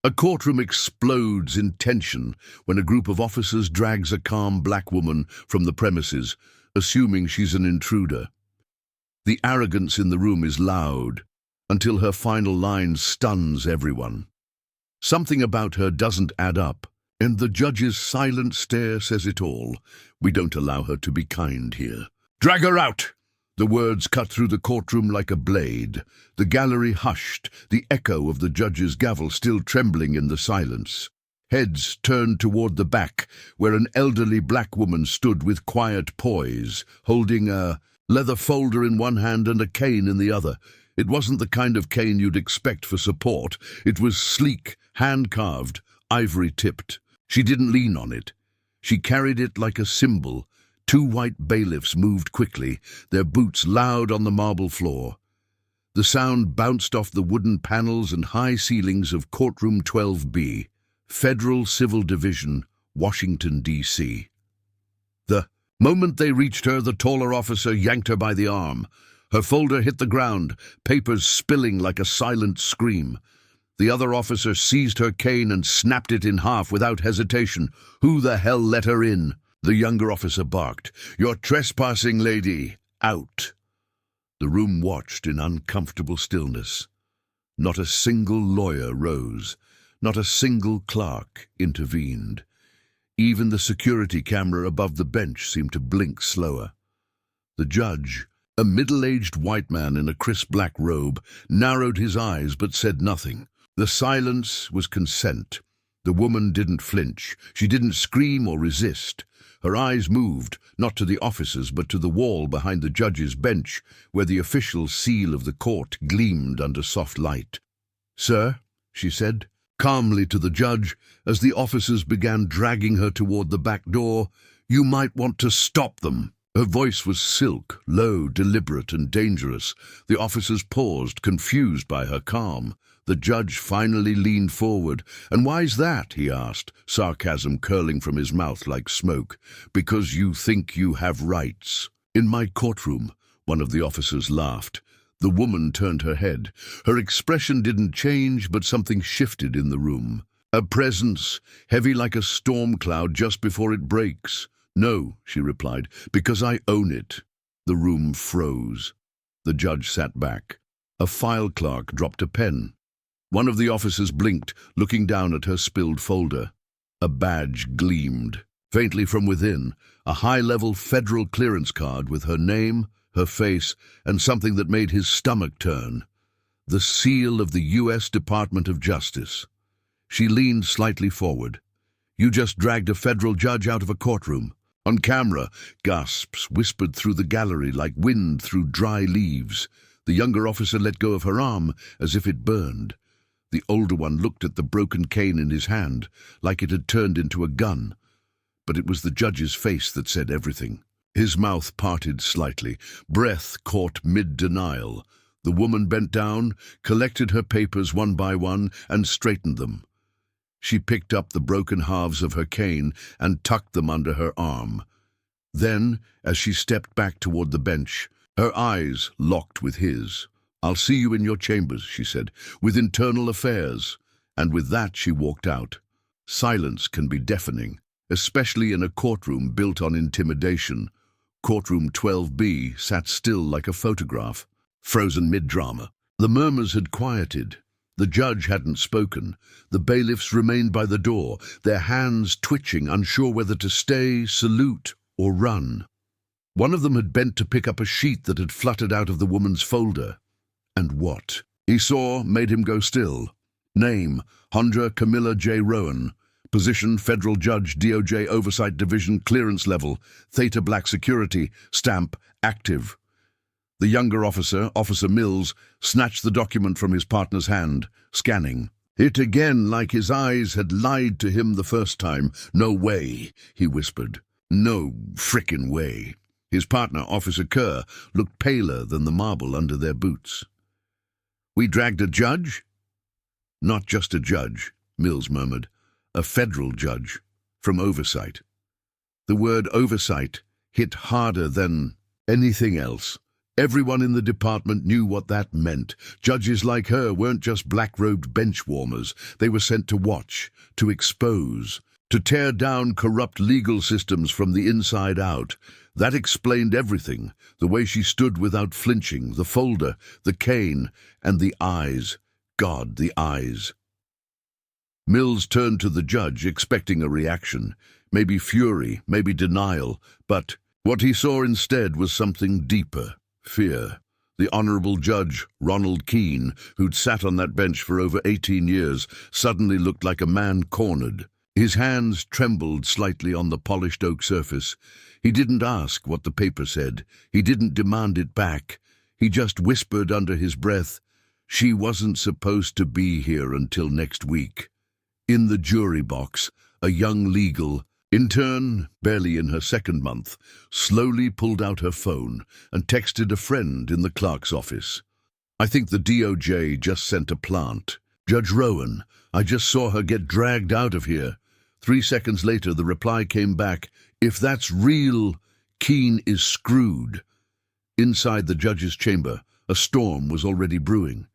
A courtroom explodes in tension when a group of officers drags a calm black woman from the premises, assuming she's an intruder. The arrogance in the room is loud, until her final line stuns everyone. Something about her doesn't add up, and the judge's silent stare says it all. We don't allow her to be kind here. "Drag her out!" The words cut through the courtroom like a blade. The gallery hushed, the echo of the judge's gavel still trembling in the silence. Heads turned toward the back, where an elderly black woman stood with quiet poise, holding a leather folder in one hand and a cane in the other. It wasn't the kind of cane you'd expect for support. It was sleek, hand-carved, ivory-tipped. She didn't lean on it. She carried it like a symbol. Two white bailiffs moved quickly, their boots loud on the marble floor. The sound bounced off the wooden panels and high ceilings of Courtroom 12B, Federal Civil Division, Washington, D.C. The moment they reached her, the taller officer yanked her by the arm. Her folder hit the ground, papers spilling like a silent scream. The other officer seized her cane and snapped it in half without hesitation. "Who the hell let her in?" The younger officer barked. "You're trespassing, lady. Out." The room watched in uncomfortable stillness. Not a single lawyer rose. Not a single clerk intervened. Even the security camera above the bench seemed to blink slower. The judge, a middle-aged white man in a crisp black robe, narrowed his eyes but said nothing. The silence was consent. The woman didn't flinch. She didn't scream or resist. Her eyes moved, not to the officers, but to the wall behind the judge's bench, where the official seal of the court gleamed under soft light. "Sir," she said, calmly to the judge, as the officers began dragging her toward the back door, "you might want to stop them." Her voice was silk, low, deliberate, and dangerous. The officers paused, confused by her calm. The judge finally leaned forward. "And why's that?" he asked, sarcasm curling from his mouth like smoke. "Because you think you have rights." "In my courtroom," one of the officers laughed. The woman turned her head. Her expression didn't change, but something shifted in the room. A presence, heavy like a storm cloud just before it breaks. "No," she replied, "because I own it." The room froze. The judge sat back. A file clerk dropped a pen. One of the officers blinked, looking down at her spilled folder. A badge gleamed. Faintly from within, a high-level federal clearance card with her name, her face, and something that made his stomach turn. The seal of the U.S. Department of Justice. She leaned slightly forward. "You just dragged a federal judge out of a courtroom." On camera, gasps whispered through the gallery like wind through dry leaves. The younger officer let go of her arm as if it burned. The older one looked at the broken cane in his hand, like it had turned into a gun. But it was the judge's face that said everything. His mouth parted slightly, breath caught mid-denial. The woman bent down, collected her papers one by one, and straightened them. She picked up the broken halves of her cane and tucked them under her arm. Then, as she stepped back toward the bench, her eyes locked with his. "I'll see you in your chambers," she said, "with internal affairs." And with that she walked out. Silence can be deafening, especially in a courtroom built on intimidation. Courtroom 12B sat still like a photograph, frozen mid-drama. The murmurs had quieted. The judge hadn't spoken. The bailiffs remained by the door, their hands twitching, unsure whether to stay, salute, or run. One of them had bent to pick up a sheet that had fluttered out of the woman's folder. And what he saw made him go still. Name, Hondra Camilla J. Rowan. Position, Federal Judge, DOJ Oversight Division, clearance level, Theta Black Security, stamp, active. The younger officer, Officer Mills, snatched the document from his partner's hand, scanning. It again, like his eyes had lied to him the first time. "No way," he whispered. "No frickin' way." His partner, Officer Kerr, looked paler than the marble under their boots. "We dragged a judge?" "Not just a judge," Mills murmured. "A federal judge, from oversight." The word oversight hit harder than anything else. Everyone in the department knew what that meant. Judges like her weren't just black-robed bench warmers. They were sent to watch, to expose, to tear down corrupt legal systems from the inside out. That explained everything. The way she stood without flinching, the folder, the cane, and the eyes. God, the eyes. Mills turned to the judge, expecting a reaction. Maybe fury, maybe denial. But what he saw instead was something deeper. Fear. The Honourable Judge Ronald Keene, who'd sat on that bench for over 18 years, suddenly looked like a man cornered. His hands trembled slightly on the polished oak surface. He didn't ask what the paper said. He didn't demand it back. He just whispered under his breath, "She wasn't supposed to be here until next week." In the jury box, a young legal intern, barely in her second month, slowly pulled out her phone and texted a friend in the clerk's office. "I think the DOJ just sent a plant. Judge Rowan, I just saw her get dragged out of here." 3 seconds later, the reply came back, "If that's real, Keene is screwed." Inside the judge's chamber, a storm was already brewing.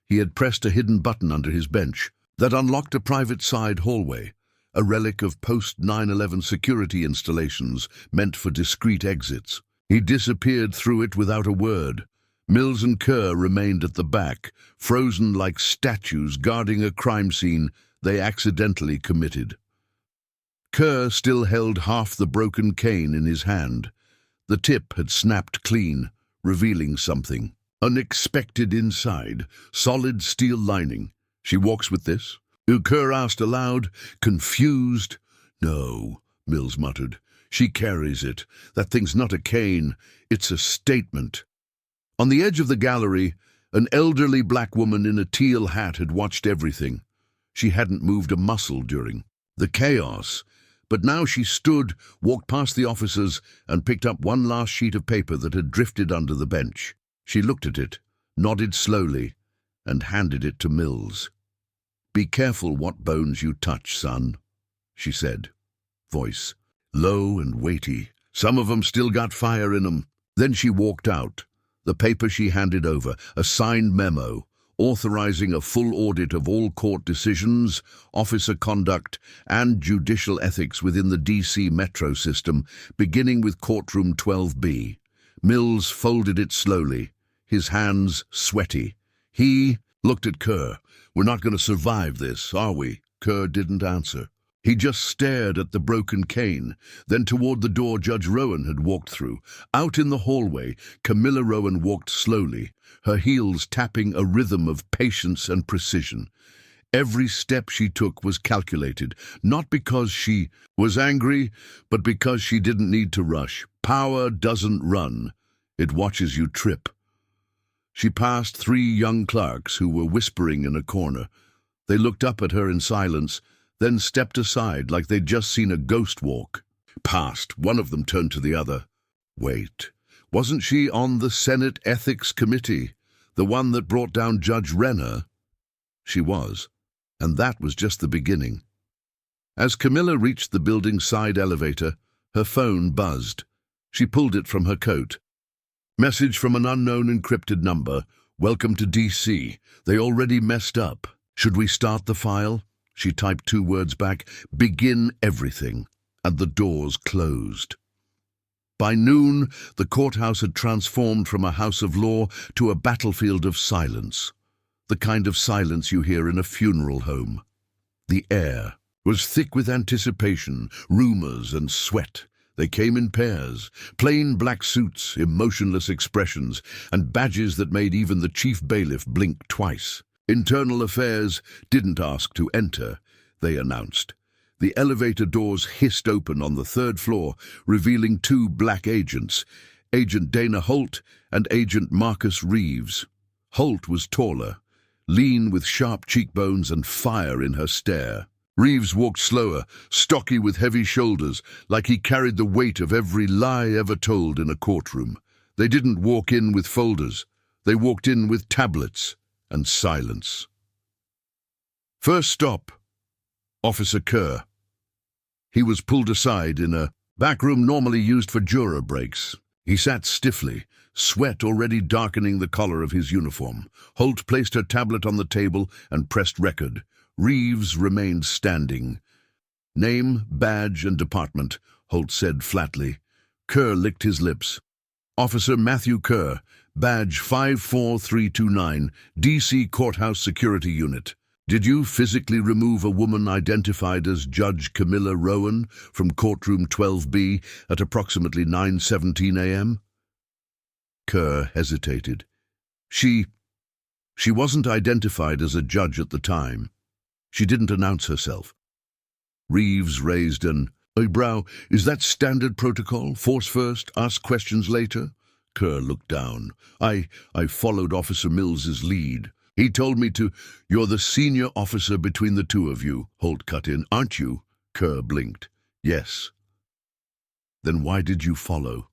He had pressed a hidden button under his bench that unlocked a private side hallway, a relic of post-9/11 security installations meant for discreet exits. He disappeared through it without a word. Mills and Kerr remained at the back, frozen like statues guarding a crime scene they accidentally committed. Kerr still held half the broken cane in his hand. The tip had snapped clean, revealing something unexpected inside, solid steel lining. "She walks with this?" Kerr asked aloud, confused. "No," Mills muttered. "She carries it. That thing's not a cane. It's a statement." On the edge of the gallery, an elderly black woman in a teal hat had watched everything. She hadn't moved a muscle during the chaos, but now she stood, walked past the officers, and picked up one last sheet of paper that had drifted under the bench. She looked at it, nodded slowly, and handed it to Mills. "Be careful what bones you touch, son," she said. Voice low and weighty. "Some of 'em still got fire in 'em." Then she walked out. The paper she handed over, a signed memo, authorizing a full audit of all court decisions, officer conduct, and judicial ethics within the DC Metro system, beginning with courtroom 12B. Mills folded it slowly, his hands sweaty. He looked at Kerr. "We're not going to survive this, are we?" Kerr didn't answer. He just stared at the broken cane, then toward the door Judge Rowan had walked through. Out in the hallway, Camilla Rowan walked slowly, her heels tapping a rhythm of patience and precision. Every step she took was calculated, not because she was angry, but because she didn't need to rush. Power doesn't run. It watches you trip. She passed 3 young clerks who were whispering in a corner. They looked up at her in silence, then stepped aside like they'd just seen a ghost walk. Past, one of them turned to the other. Wait, wasn't she on the Senate Ethics Committee, the one that brought down Judge Renner? She was, and that was just the beginning. As Camilla reached the building's side elevator, her phone buzzed. She pulled it from her coat. Message from an unknown encrypted number. "Welcome to DC. They already messed up. Should we start the file?" She typed 2 words back. "Begin everything." And the doors closed. By noon, the courthouse had transformed from a house of law to a battlefield of silence. The kind of silence you hear in a funeral home. The air was thick with anticipation, rumors, and sweat. They came in pairs, plain black suits, emotionless expressions, and badges that made even the chief bailiff blink twice. Internal Affairs didn't ask to enter, they announced. The elevator doors hissed open on the 3rd floor, revealing 2 black agents, Agent Dana Holt and Agent Marcus Reeves. Holt was taller, lean with sharp cheekbones and fire in her stare. Reeves walked slower, stocky with heavy shoulders, like he carried the weight of every lie ever told in a courtroom. They didn't walk in with folders. They walked in with tablets and silence. First stop, Officer Kerr. He was pulled aside in a back room normally used for juror breaks. He sat stiffly, sweat already darkening the collar of his uniform. Holt placed her tablet on the table and pressed record. Reeves remained standing. "Name, badge, and department," Holt said flatly. Kerr licked his lips. "Officer Matthew Kerr, badge 54329, D.C. Courthouse Security Unit. Did you physically remove a woman identified as Judge Camilla Rowan from courtroom 12B at approximately 9:17 a.m.? Kerr hesitated. She wasn't identified as a judge at the time. She didn't announce herself." Reeves raised an eyebrow. "Is that standard protocol? Force first, ask questions later?" Kerr looked down. I followed Officer Mills's lead. He told me to." "You're the senior officer between the two of you," Holt cut in. "Aren't you?" Kerr blinked. "Yes." "Then why did you follow?"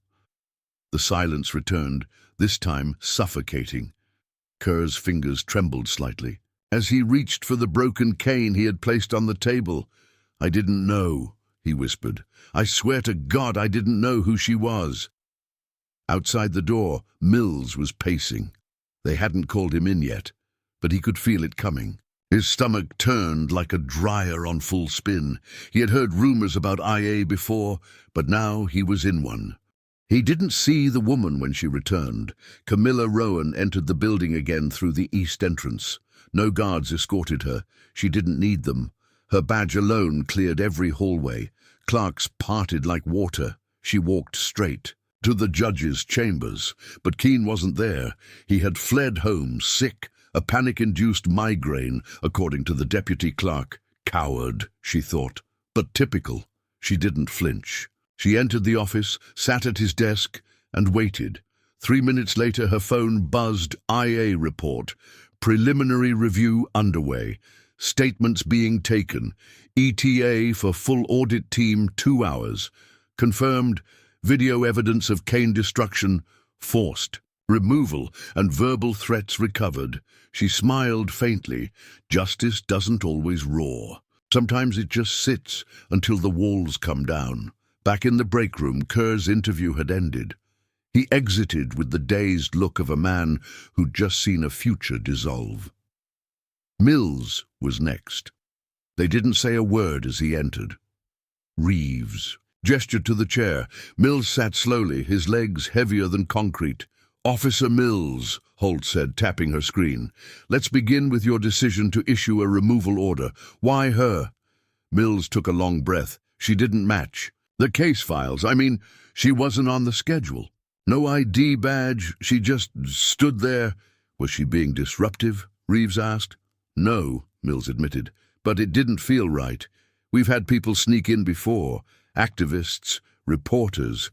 The silence returned, this time suffocating. Kerr's fingers trembled slightly as he reached for the broken cane he had placed on the table. "I didn't know," he whispered. "I swear to God I didn't know who she was." Outside the door, Mills was pacing. They hadn't called him in yet, but he could feel it coming. His stomach turned like a dryer on full spin. He had heard rumors about IA before, but now he was in one. He didn't see the woman when she returned. Camilla Rowan entered the building again through the east entrance. No guards escorted her. She didn't need them. Her badge alone cleared every hallway. Clerks parted like water. She walked straight to the judge's chambers, but Keene wasn't there. He had fled home, sick, a panic-induced migraine, according to the deputy clerk. Coward, she thought, but typical. She didn't flinch. She entered the office, sat at his desk, and waited. 3 minutes later, her phone buzzed. IA report. Preliminary review underway. Statements being taken. ETA for full audit team 2 hours. Confirmed. Video evidence of cane destruction forced. Removal and verbal threats recovered. She smiled faintly. Justice doesn't always roar. Sometimes it just sits until the walls come down. Back in the break room, Kerr's interview had ended. He exited with the dazed look of a man who'd just seen a future dissolve. Mills was next. They didn't say a word as he entered. Reeves gestured to the chair. Mills sat slowly, his legs heavier than concrete. "Officer Mills," Holt said, tapping her screen. "Let's begin with your decision to issue a removal order. Why her?" Mills took a long breath. "She didn't match. The case files, she wasn't on the schedule. No ID badge, she just stood there." "Was she being disruptive?" Reeves asked. "No," Mills admitted, "but it didn't feel right. We've had people sneak in before. Activists, reporters."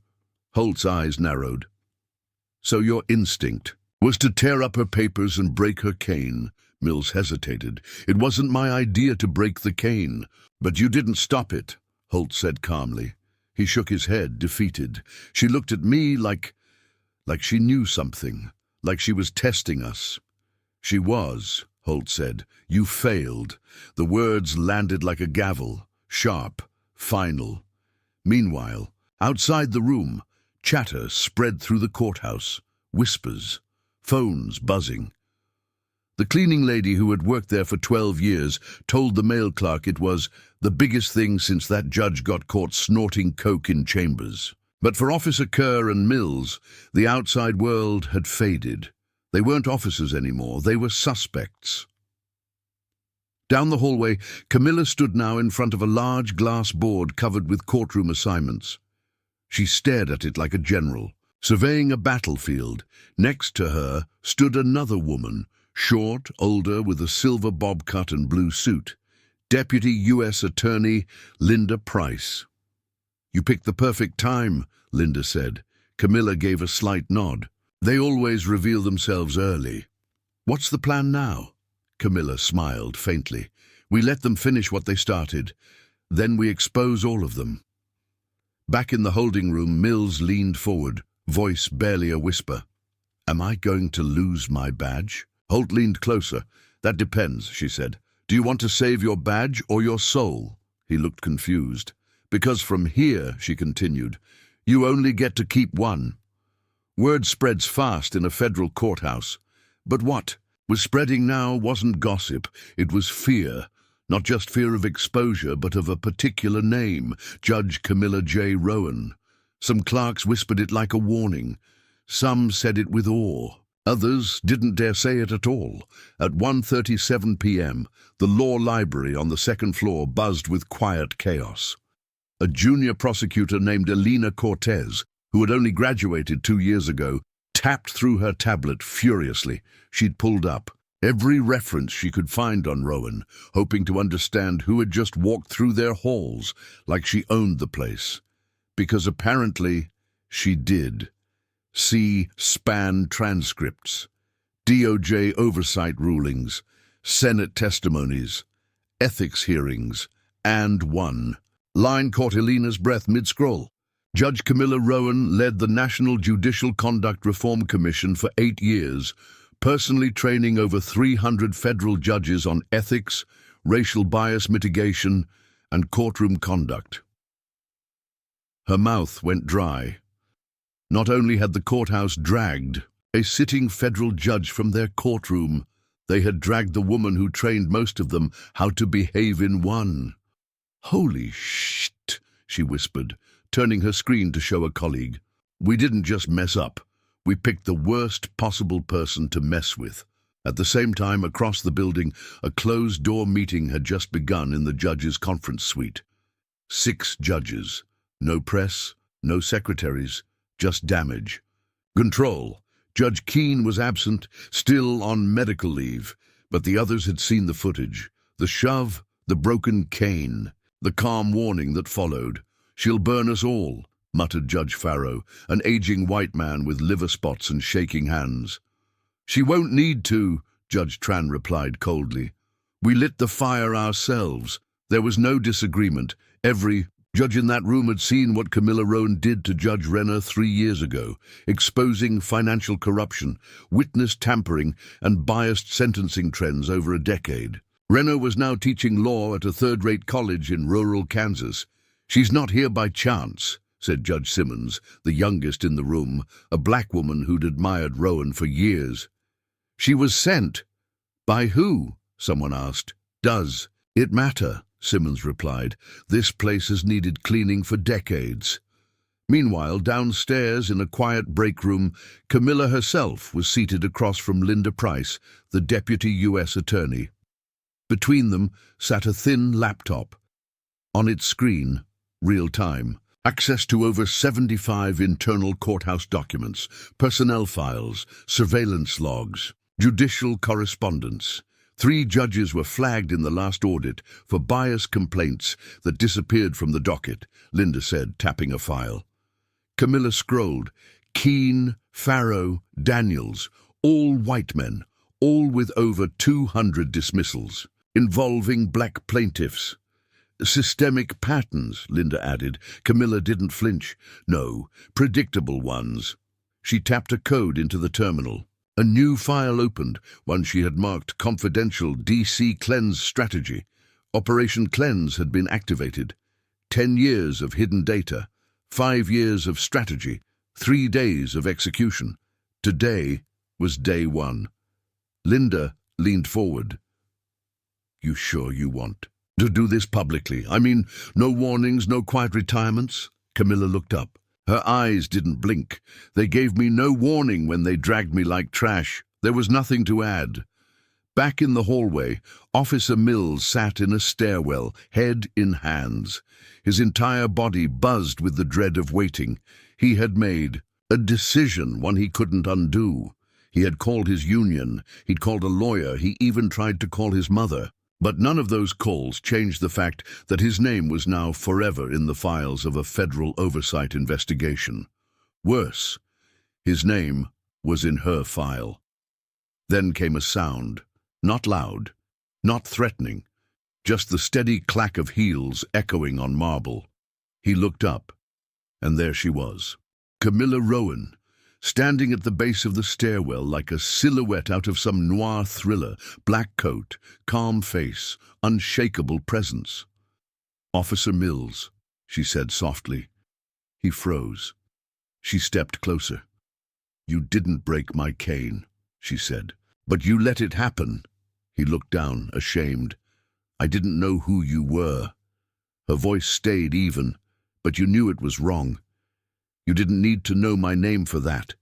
Holt's eyes narrowed. "So your instinct was to tear up her papers and break her cane?" Mills hesitated. "It wasn't my idea to break the cane." "But you didn't stop it," Holt said calmly. He shook his head, defeated. "She looked at me like she knew something, like she was testing us." "She was," Holt said. "You failed." The words landed like a gavel, sharp, final. Meanwhile, outside the room, chatter spread through the courthouse, whispers, phones buzzing. The cleaning lady who had worked there for 12 years told the mail clerk it was the biggest thing since that judge got caught snorting coke in chambers. But for Officer Kerr and Mills, the outside world had faded. They weren't officers anymore, they were suspects. Down the hallway, Camilla stood now in front of a large glass board covered with courtroom assignments. She stared at it like a general, surveying a battlefield. Next to her stood another woman, short, older, with a silver bob cut and blue suit. Deputy U.S. Attorney Linda Price. "You picked the perfect time," Linda said. Camilla gave a slight nod. "They always reveal themselves early." "What's the plan now?" Camilla smiled faintly. "We let them finish what they started. Then we expose all of them." Back in the holding room, Mills leaned forward, voice barely a whisper. "Am I going to lose my badge?" Holt leaned closer. "That depends," she said. "Do you want to save your badge or your soul?" He looked confused. "Because from here," she continued, "you only get to keep one." Word spreads fast in a federal courthouse. But what was spreading now wasn't gossip, it was fear. Not just fear of exposure, but of a particular name, Judge Camilla J. Rowan. Some clerks whispered it like a warning. Some said it with awe. Others didn't dare say it at all. At 1:37 p.m., the law library on the second floor buzzed with quiet chaos. A junior prosecutor named Elena Cortez, who had only graduated 2 years ago, tapped through her tablet furiously. She'd pulled up every reference she could find on Rowan, hoping to understand who had just walked through their halls like she owned the place. Because apparently she did. See SPAN transcripts, DOJ oversight rulings, Senate testimonies, ethics hearings, and one. Line caught Elena's breath mid-scroll. Judge Camilla Rowan led the National Judicial Conduct Reform Commission for 8 years, personally training over 300 federal judges on ethics, racial bias mitigation, and courtroom conduct. Her mouth went dry. Not only had the courthouse dragged a sitting federal judge from their courtroom, they had dragged the woman who trained most of them how to behave in one. "Holy shit," she whispered, turning her screen to show a colleague. "We didn't just mess up. We picked the worst possible person to mess with." At the same time, across the building, a closed-door meeting had just begun in the judges' conference suite. 6 judges. No press, no secretaries, just damage. Control. Judge Keene was absent, still on medical leave, but the others had seen the footage. The shove, the broken cane, the calm warning that followed. "She'll burn us all," muttered Judge Farrow, an aging white man with liver spots and shaking hands. "She won't need to," Judge Tran replied coldly. "We lit the fire ourselves." There was no disagreement. Every judge in that room had seen what Camilla Rowan did to Judge Renner 3 years ago, exposing financial corruption, witness tampering, and biased sentencing trends over a decade. Renner was now teaching law at a third-rate college in rural Kansas. "She's not here by chance," said Judge Simmons, the youngest in the room, a black woman who'd admired Rowan for years. "She was sent." "By who?" someone asked. "Does it matter?" Simmons replied. "This place has needed cleaning for decades." Meanwhile, downstairs in a quiet break room, Camilla herself was seated across from Linda Price, the deputy U.S. attorney. Between them sat a thin laptop. On its screen, real-time, access to over 75 internal courthouse documents, personnel files, surveillance logs, judicial correspondence. 3 judges were flagged in the last audit for bias complaints that disappeared from the docket, Linda said, tapping a file. Camilla scrolled. Keene, Farrow, Daniels, all white men, all with over 200 dismissals, involving black plaintiffs. "Systemic patterns," Linda added. Camilla didn't flinch. "No, predictable ones." She tapped a code into the terminal. A new file opened, one she had marked Confidential DC Cleanse Strategy. Operation Cleanse had been activated. 10 years of hidden data, 5 years of strategy, 3 days of execution. Today was day 1. Linda leaned forward. "You sure you want to do this publicly? I mean, no warnings, no quiet retirements?" Camilla looked up. Her eyes didn't blink. "They gave me no warning when they dragged me like trash. There was nothing to add." Back in the hallway, Officer Mills sat in a stairwell, head in hands. His entire body buzzed with the dread of waiting. He had made a decision, one he couldn't undo. He had called his union, he'd called a lawyer, he even tried to call his mother. But none of those calls changed the fact that his name was now forever in the files of a federal oversight investigation. Worse, his name was in her file. Then came a sound, not loud, not threatening, just the steady clack of heels echoing on marble. He looked up, and there she was, Camilla Rowan, standing at the base of the stairwell like a silhouette out of some noir thriller, black coat, calm face, unshakable presence. "Officer Mills," she said softly. He froze. She stepped closer. "You didn't break my cane," she said. "But you let it happen." He looked down, ashamed. "I didn't know who you were." Her voice stayed even, but you knew it was wrong. "You didn't need to know my name for that."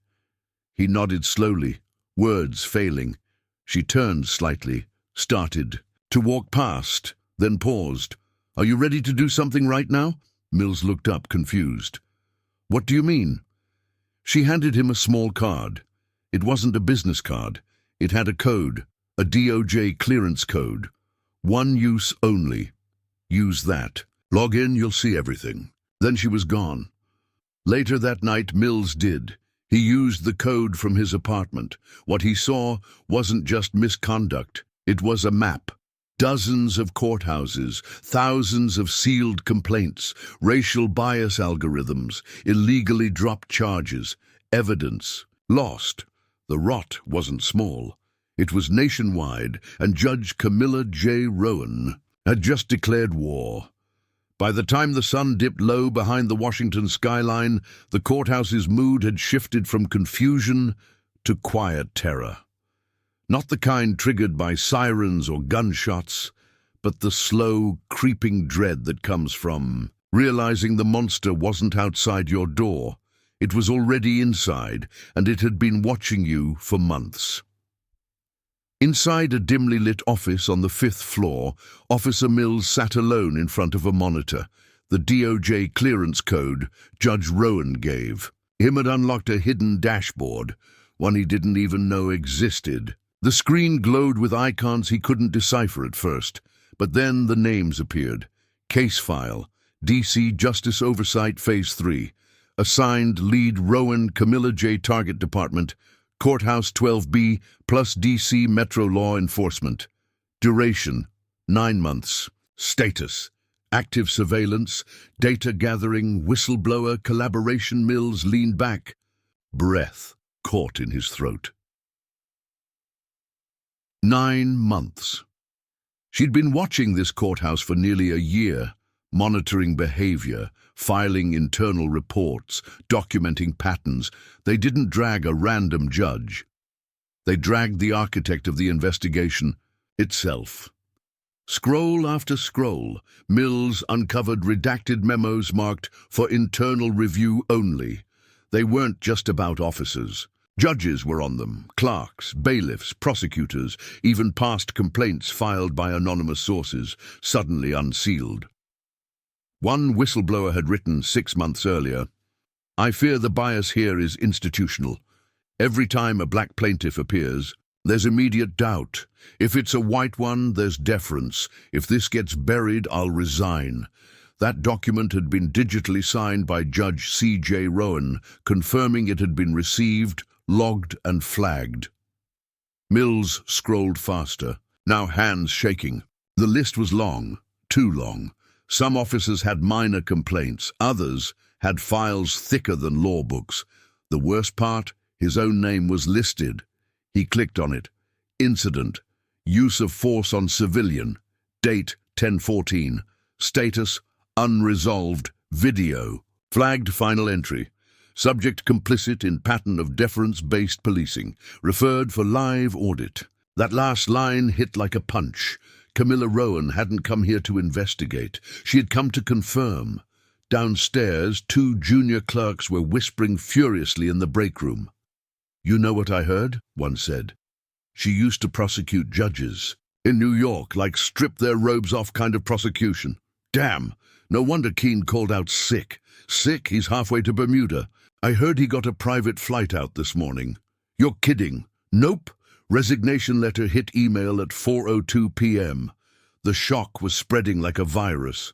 He nodded slowly, words failing. She turned slightly, started to walk past, then paused. "Are you ready to do something right now?" Mills looked up, confused. "What do you mean?" She handed him a small card. It wasn't a business card. It had a code, a DOJ clearance code. "One use only. Use that. Log in, you'll see everything." Then she was gone. Later that night, Mills did. He used the code from his apartment. What he saw wasn't just misconduct. It was a map. Dozens of courthouses, thousands of sealed complaints, racial bias algorithms, illegally dropped charges, evidence lost. The rot wasn't small. It was nationwide, and Judge Camilla J. Rowan had just declared war. By the time the sun dipped low behind the Washington skyline, the courthouse's mood had shifted from confusion to quiet terror. Not the kind triggered by sirens or gunshots, but the slow, creeping dread that comes from realizing the monster wasn't outside your door. It was already inside, and it had been watching you for months. Inside a dimly lit office on the 5th floor, Officer Mills sat alone in front of a monitor. The DOJ clearance code Judge Rowan gave him had unlocked a hidden dashboard, one he didn't even know existed. The screen glowed with icons he couldn't decipher at first, but then the names appeared. Case file, DC Justice Oversight Phase 3. Assigned lead Rowan, Camilla J. Target Department. Courthouse 12B plus DC Metro Law Enforcement. Duration, 9 months. Status, active surveillance, data gathering, whistleblower, collaboration. Mills leaned back, breath caught in his throat. 9 months. She'd been watching this courthouse for nearly a year, monitoring behavior, filing internal reports, documenting patterns. They didn't drag a random judge. They dragged the architect of the investigation itself. Scroll after scroll, Mills uncovered redacted memos marked for internal review only. They weren't just about officers. Judges were on them, clerks, bailiffs, prosecutors, even past complaints filed by anonymous sources, suddenly unsealed. One whistleblower had written 6 months earlier, "I fear the bias here is institutional. Every time a black plaintiff appears, there's immediate doubt. If it's a white one, there's deference. If this gets buried, I'll resign." That document had been digitally signed by Judge C.J. Rowan, confirming it had been received, logged and flagged. Mills scrolled faster, now hands shaking. The list was long, too long. Some officers had minor complaints, others had files thicker than law books. The worst part, his own name was listed. He clicked on it. Incident, use of force on civilian, date 10/14, status unresolved, video, flagged final entry. Subject complicit in pattern of deference-based policing, referred for live audit. That last line hit like a punch. Camilla Rowan hadn't come here to investigate. She had come to confirm. Downstairs, 2 junior clerks were whispering furiously in the break room. "You know what I heard?" one said. "She used to prosecute judges. In New York, like strip their robes off kind of prosecution. Damn, no wonder Keene called out sick. Sick, he's halfway to Bermuda. I heard he got a private flight out this morning." "You're kidding." "Nope." Resignation letter hit email at 4:02 p.m. The shock was spreading like a virus.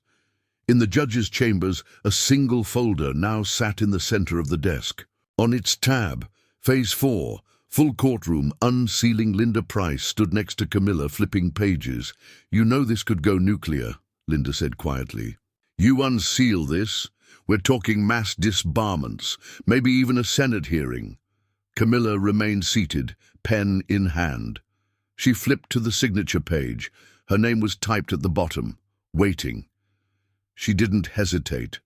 In the judge's chambers, a single folder now sat in the center of the desk. On its tab, Phase 4, full courtroom, unsealing. Linda Price stood next to Camilla, flipping pages. "You know this could go nuclear," Linda said quietly. "You unseal this, we're talking mass disbarments, maybe even a Senate hearing." Camilla remained seated, pen in hand. She flipped to the signature page. Her name was typed at the bottom, waiting. She didn't hesitate.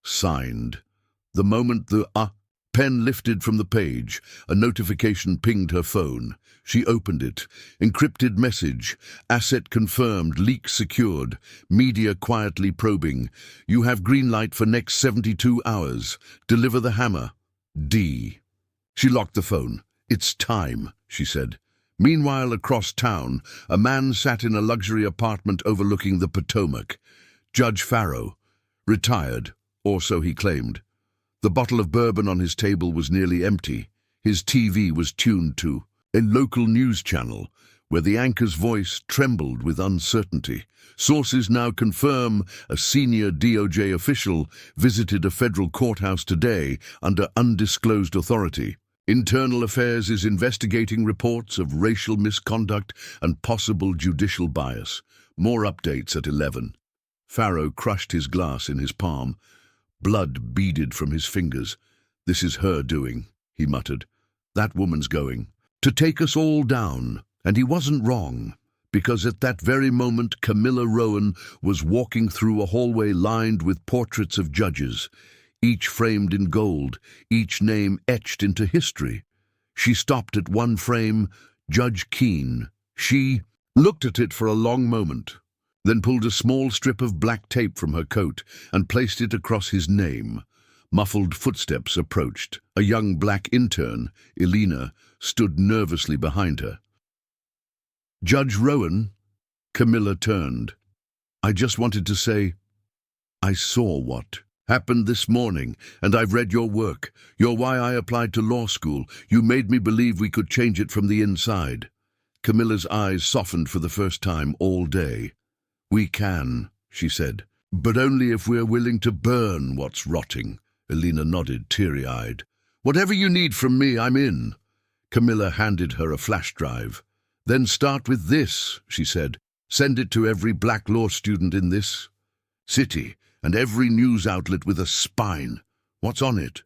Signed. The moment the Pen lifted from the page. A notification pinged her phone. She opened it. Encrypted message. Asset confirmed. Leak secured. Media quietly probing. You have green light for next 72 hours. Deliver the hammer. D. She locked the phone. It's time, she said. Meanwhile, across town, a man sat in a luxury apartment overlooking the Potomac. Judge Farrow. Retired, or so he claimed. The bottle of bourbon on his table was nearly empty. His TV was tuned to a local news channel, where the anchor's voice trembled with uncertainty. Sources now confirm a senior DOJ official visited a federal courthouse today under undisclosed authority. Internal Affairs is investigating reports of racial misconduct and possible judicial bias. More updates at 11. Farrow crushed his glass in his palm. Blood beaded from his fingers. This is her doing, he muttered. That woman's going to take us all down. And he wasn't wrong, because at that very moment Camilla Rowan was walking through a hallway lined with portraits of judges, each framed in gold, each name etched into history. She stopped at one frame, Judge Keene. She looked at it for a long moment, then pulled a small strip of black tape from her coat and placed it across his name. Muffled footsteps approached. A young black intern, Elena, stood nervously behind her. Judge Rowan, Camilla turned. I just wanted to say, I saw what happened this morning, and I've read your work. You're why I applied to law school. You made me believe we could change it from the inside. Camilla's eyes softened for the first time all day. We can, she said, but only if we're willing to burn what's rotting. Elena nodded, teary-eyed. Whatever you need from me, I'm in. Camilla handed her a flash drive. Then start with this, she said. Send it to every black law student in this city and every news outlet with a spine. What's on it?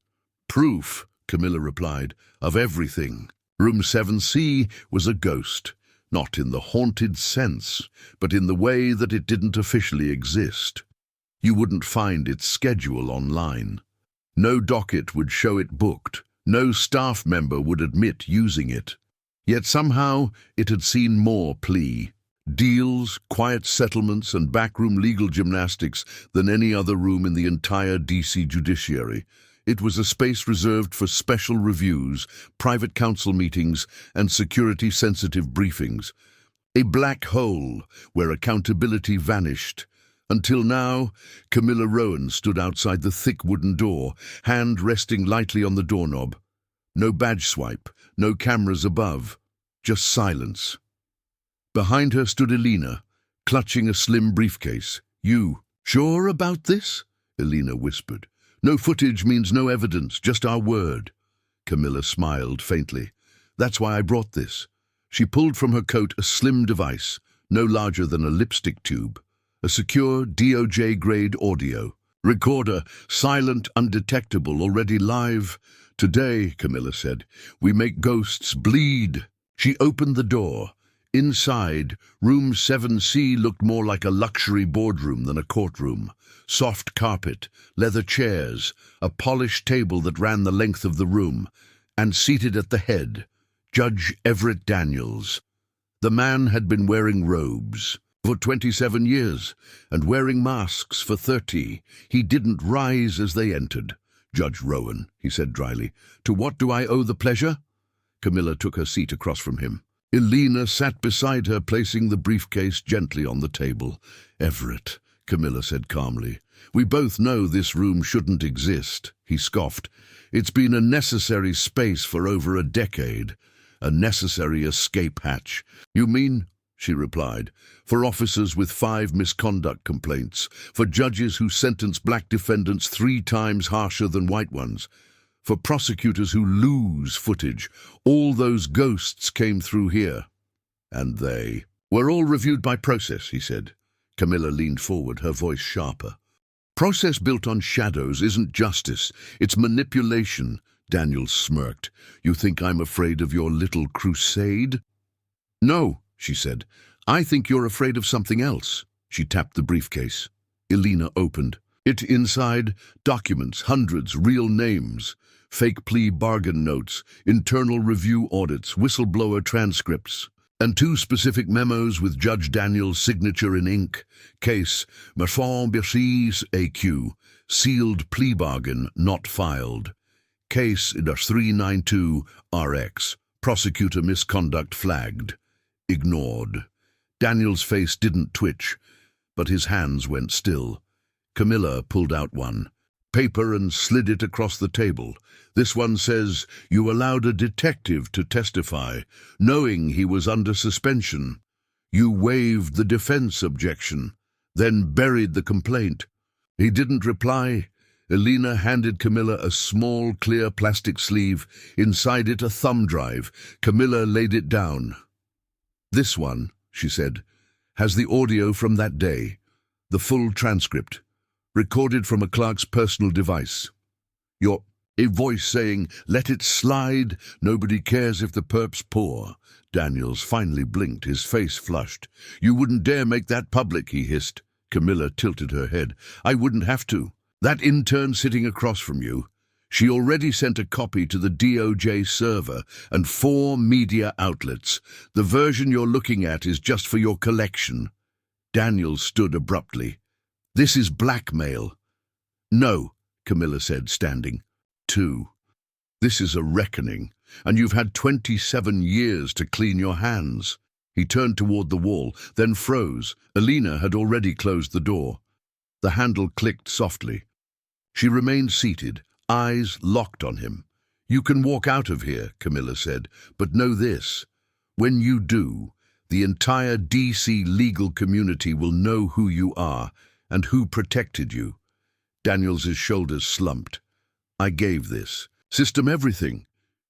Proof, Camilla replied, of everything. Room 7C was a ghost, not in the haunted sense, but in the way that it didn't officially exist. You wouldn't find its schedule online. No docket would show it booked. No staff member would admit using it. Yet somehow it had seen more plea, deals, quiet settlements, and backroom legal gymnastics than any other room in the entire DC judiciary. It was a space reserved for special reviews, private counsel meetings, and security-sensitive briefings. A black hole where accountability vanished. Until now, Camilla Rowan stood outside the thick wooden door, hand resting lightly on the doorknob. No badge swipe, no cameras above, just silence. Behind her stood Elena, clutching a slim briefcase. You sure about this? Elena whispered. No footage means no evidence, just our word. Camilla smiled faintly. That's why I brought this. She pulled from her coat a slim device, no larger than a lipstick tube. A secure DOJ-grade audio. Recorder, silent, undetectable, already live. Today, Camilla said, we make ghosts bleed. She opened the door. Inside, room 7C looked more like a luxury boardroom than a courtroom. Soft carpet, leather chairs, a polished table that ran the length of the room, and seated at the head, Judge Everett Daniels. The man had been wearing robes for 27 years, and wearing masks for 30. He didn't rise as they entered. Judge Rowan, he said dryly, to what do I owe the pleasure? Camilla took her seat across from him. Elena sat beside her, placing the briefcase gently on the table. Everett, Camilla said calmly, we both know this room shouldn't exist, he scoffed. It's been a necessary space for over a decade, a necessary escape hatch. You mean, she replied, for officers with 5 misconduct complaints, for judges who sentence black defendants 3 times harsher than white ones, for prosecutors who lose footage. All those ghosts came through here. And they were all reviewed by process, he said. Camilla leaned forward, her voice sharper. Process built on shadows isn't justice, it's manipulation, Daniels smirked. You think I'm afraid of your little crusade? No, she said. I think you're afraid of something else. She tapped the briefcase. Elena opened. It inside, documents, hundreds, real names, fake plea bargain notes, internal review audits, whistleblower transcripts, and 2 specific memos with Judge Daniels' signature in ink. Case Merfond-Bercy's AQ, sealed plea bargain not filed. Case -392 RX, prosecutor misconduct flagged. Ignored. Daniels' face didn't twitch, but his hands went still. Camilla pulled out one paper and slid it across the table. This one says, "You allowed a detective to testify, knowing he was under suspension. You waived the defense objection, then buried the complaint." He didn't reply. Elena handed Camilla a small, clear plastic sleeve, inside it a thumb drive. Camilla laid it down. "This one," she said, "has the audio from that day, the full transcript, recorded from a clerk's personal device. A voice saying, 'Let it slide, nobody cares if the perp's poor.'" Daniels finally blinked, his face flushed. "You wouldn't dare make that public," he hissed. Camilla tilted her head. "I wouldn't have to. That intern sitting across from you, she already sent a copy to the DOJ server and 4 media outlets. The version you're looking at is just for your collection." Daniels stood abruptly. "This is blackmail." "No," Camilla said, standing. 2. "This is a reckoning, and you've had 27 years to clean your hands." He turned toward the wall, then froze. Elena had already closed the door. The handle clicked softly. She remained seated, eyes locked on him. "You can walk out of here," Camilla said, "but know this. When you do, the entire DC legal community will know who you are and who protected you." Daniels's shoulders slumped. "I gave this system everything."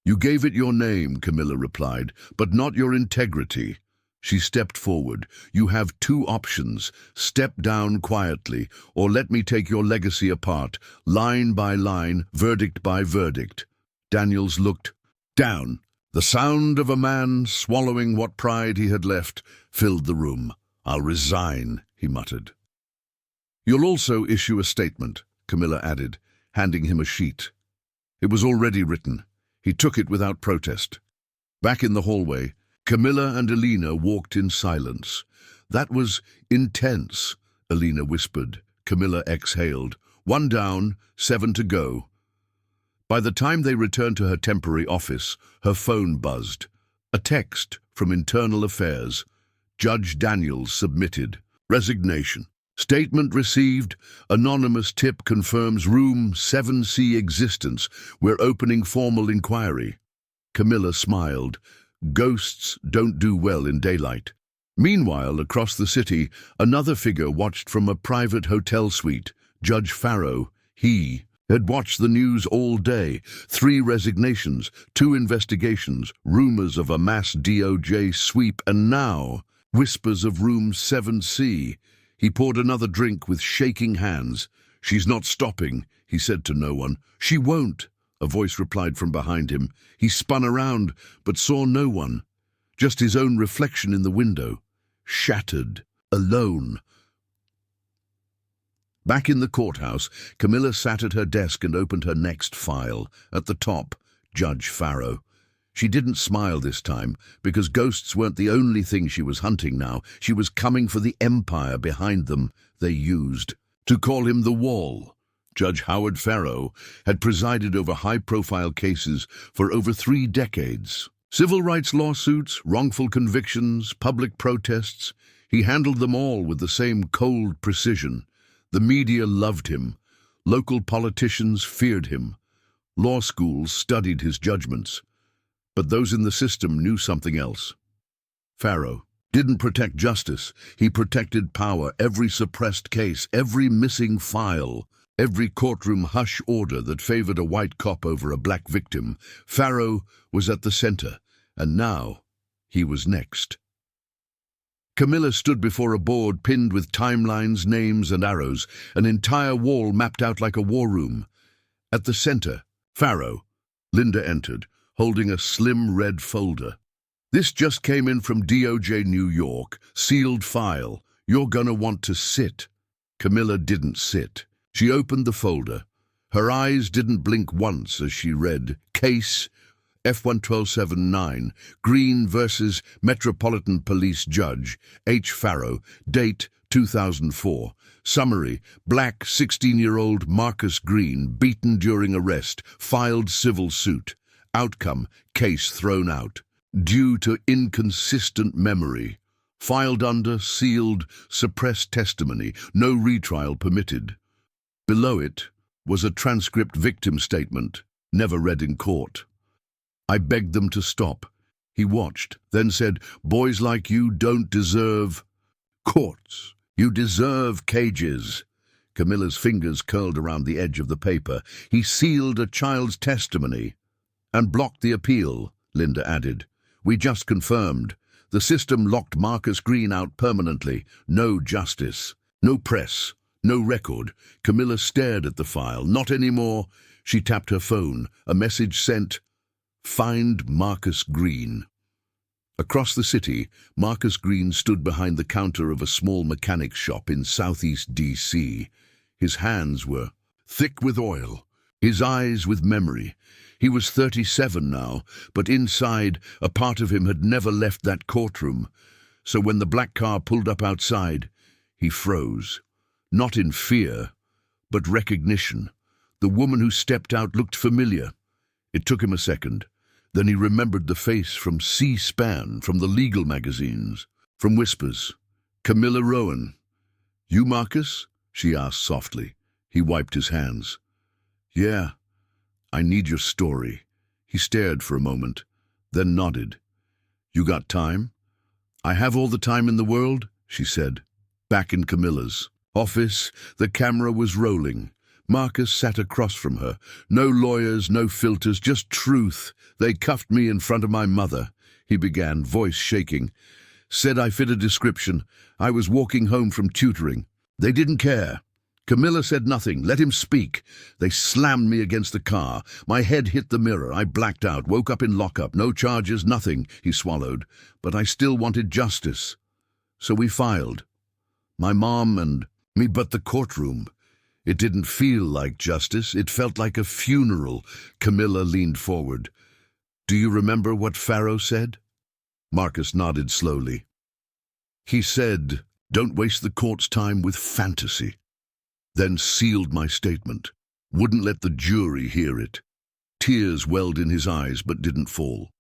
"You gave it your name," Camilla replied, "but not your integrity." She stepped forward. "You have 2 options. Step down quietly, or let me take your legacy apart, line by line, verdict by verdict." Daniels looked down. The sound of a man swallowing what pride he had left filled the room. "I'll resign," he muttered. "You'll also issue a statement," Camilla added, handing him a sheet. It was already written. He took it without protest. Back in the hallway, Camilla and Elena walked in silence. "That was intense," Elena whispered. Camilla exhaled. 1 down, 7 to go. By the time they returned to her temporary office, her phone buzzed. A text from Internal Affairs. Judge Daniels submitted. Resignation. Statement received. Anonymous tip confirms room 7C existence. We're opening formal inquiry. Camilla smiled. Ghosts don't do well in daylight. Meanwhile, across the city, another figure watched from a private hotel suite. Judge Farrow. He had watched the news all day. 3 resignations, 2 investigations, rumors of a mass DOJ sweep, and now whispers of room 7C. He poured another drink with shaking hands. "She's not stopping," he said to no one. "She won't," a voice replied from behind him. He spun around, but saw no one. Just his own reflection in the window. Shattered. Alone. Back in the courthouse, Camilla sat at her desk and opened her next file. At the top, Judge Farrow. She didn't smile this time, because ghosts weren't the only thing she was hunting now. She was coming for the empire behind them they used to call him the Wall. Judge Howard Farrow had presided over high-profile cases for over 3 decades. Civil rights lawsuits, wrongful convictions, public protests. He handled them all with the same cold precision. The media loved him. Local politicians feared him. Law schools studied his judgments. But those in the system knew something else. Farrow didn't protect justice. He protected power. Every suppressed case, every missing file, every courtroom hush order that favored a white cop over a black victim. Farrow was at the center, and now he was next. Camilla stood before a board pinned with timelines, names, and arrows, an entire wall mapped out like a war room. At the center, Farrow. Linda entered, holding a slim red folder. "This just came in from DOJ New York, sealed file. You're gonna want to sit." Camilla didn't sit. She opened the folder. Her eyes didn't blink once as she read, Case F11279, Green versus Metropolitan Police Judge, H. Farrow, date 2004. Summary, black 16-year-old Marcus Green beaten during arrest, filed civil suit. Outcome, case thrown out. Due to inconsistent memory. Filed under, sealed, suppressed testimony, no retrial permitted. Below it was a transcript victim statement, never read in court. I begged them to stop. He watched, then said, "Boys like you don't deserve courts. You deserve cages." Camilla's fingers curled around the edge of the paper. "He sealed a child's testimony and blocked the appeal," Linda added. "We just confirmed. The system locked Marcus Green out permanently. No justice. No press. No record." Camilla stared at the file. "Not anymore." She tapped her phone. A message sent, "Find Marcus Green." Across the city, Marcus Green stood behind the counter of a small mechanics shop in southeast D.C. His hands were thick with oil, his eyes with memory. He was 37 now, but inside, a part of him had never left that courtroom. So when the black car pulled up outside, he froze. Not in fear, but recognition. The woman who stepped out looked familiar. It took him a second. Then he remembered the face from C-SPAN, from the legal magazines, from Whispers. "Camilla Rowan." "You, Marcus?" she asked softly. He wiped his hands. "Yeah, I need your story." He stared for a moment, then nodded. "You got time?" "I have all the time in the world," she said. Back in Camilla's office, the camera was rolling. Marcus sat across from her. "No lawyers, no filters, just truth. They cuffed me in front of my mother," he began, voice shaking. "Said I fit a description. I was walking home from tutoring. They didn't care. Camilla said nothing. Let him speak. They slammed me against the car. My head hit the mirror. I blacked out, woke up in lockup. No charges, nothing," he swallowed. "But I still wanted justice. So we filed. My mom and me, but the courtroom. It didn't feel like justice. It felt like a funeral." Camilla leaned forward. "Do you remember what Farrow said?" Marcus nodded slowly. "He said, 'Don't waste the court's time with fantasy.' Then sealed my statement. Wouldn't let the jury hear it." Tears welled in his eyes but didn't fall.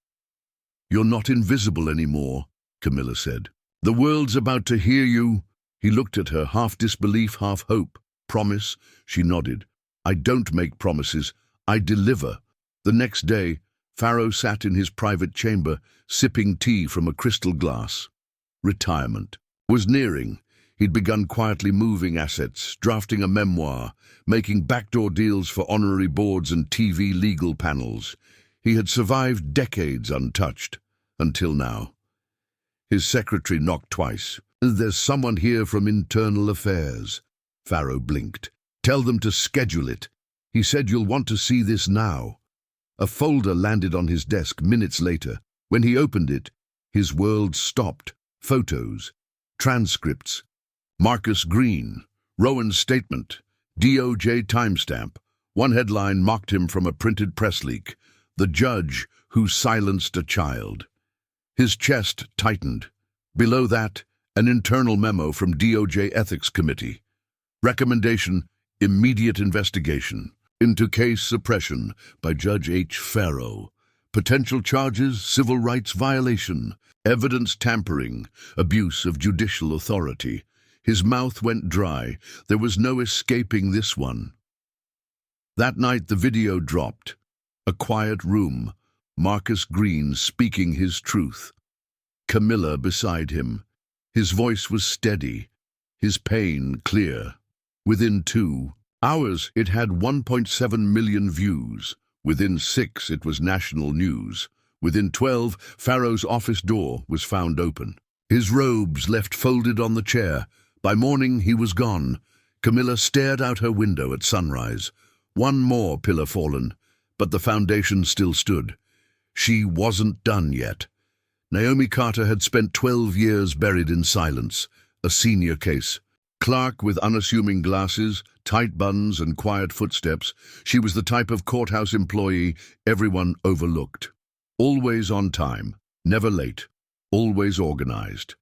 "You're not invisible anymore," Camilla said. "The world's about to hear you." He looked at her, half disbelief, half hope. "Promise?" She nodded. "I don't make promises. I deliver." The next day, Farrow sat in his private chamber, sipping tea from a crystal glass. Retirement was nearing. He'd begun quietly moving assets, drafting a memoir, making backdoor deals for honorary boards and TV legal panels. He had survived decades untouched, until now. His secretary knocked twice. "There's someone here from Internal Affairs." Farrow blinked. "Tell them to schedule it. He said you'll want to see this now." A folder landed on his desk minutes later. When he opened it, his world stopped. Photos, transcripts. Marcus Green, Rowan's statement, DOJ timestamp. One headline mocked him from a printed press leak. "The judge who silenced a child." His chest tightened. Below that, an internal memo from DOJ Ethics Committee. Recommendation, immediate investigation into case suppression by Judge H. Farrow. Potential charges, civil rights violation, evidence tampering, abuse of judicial authority. His mouth went dry. There was no escaping this one. That night the video dropped. A quiet room. Marcus Green speaking his truth. Camilla beside him. His voice was steady, his pain clear. Within 2 hours, it had 1.7 million views. Within 6, it was national news. Within 12, Farrow's office door was found open. His robes left folded on the chair. By morning, he was gone. Camilla stared out her window at sunrise. One more pillar fallen, but the foundation still stood. She wasn't done yet. Naomi Carter had spent 12 years buried in silence, a senior case. Clark with unassuming glasses, tight buns and quiet footsteps, she was the type of courthouse employee everyone overlooked. Always on time, never late, always organized.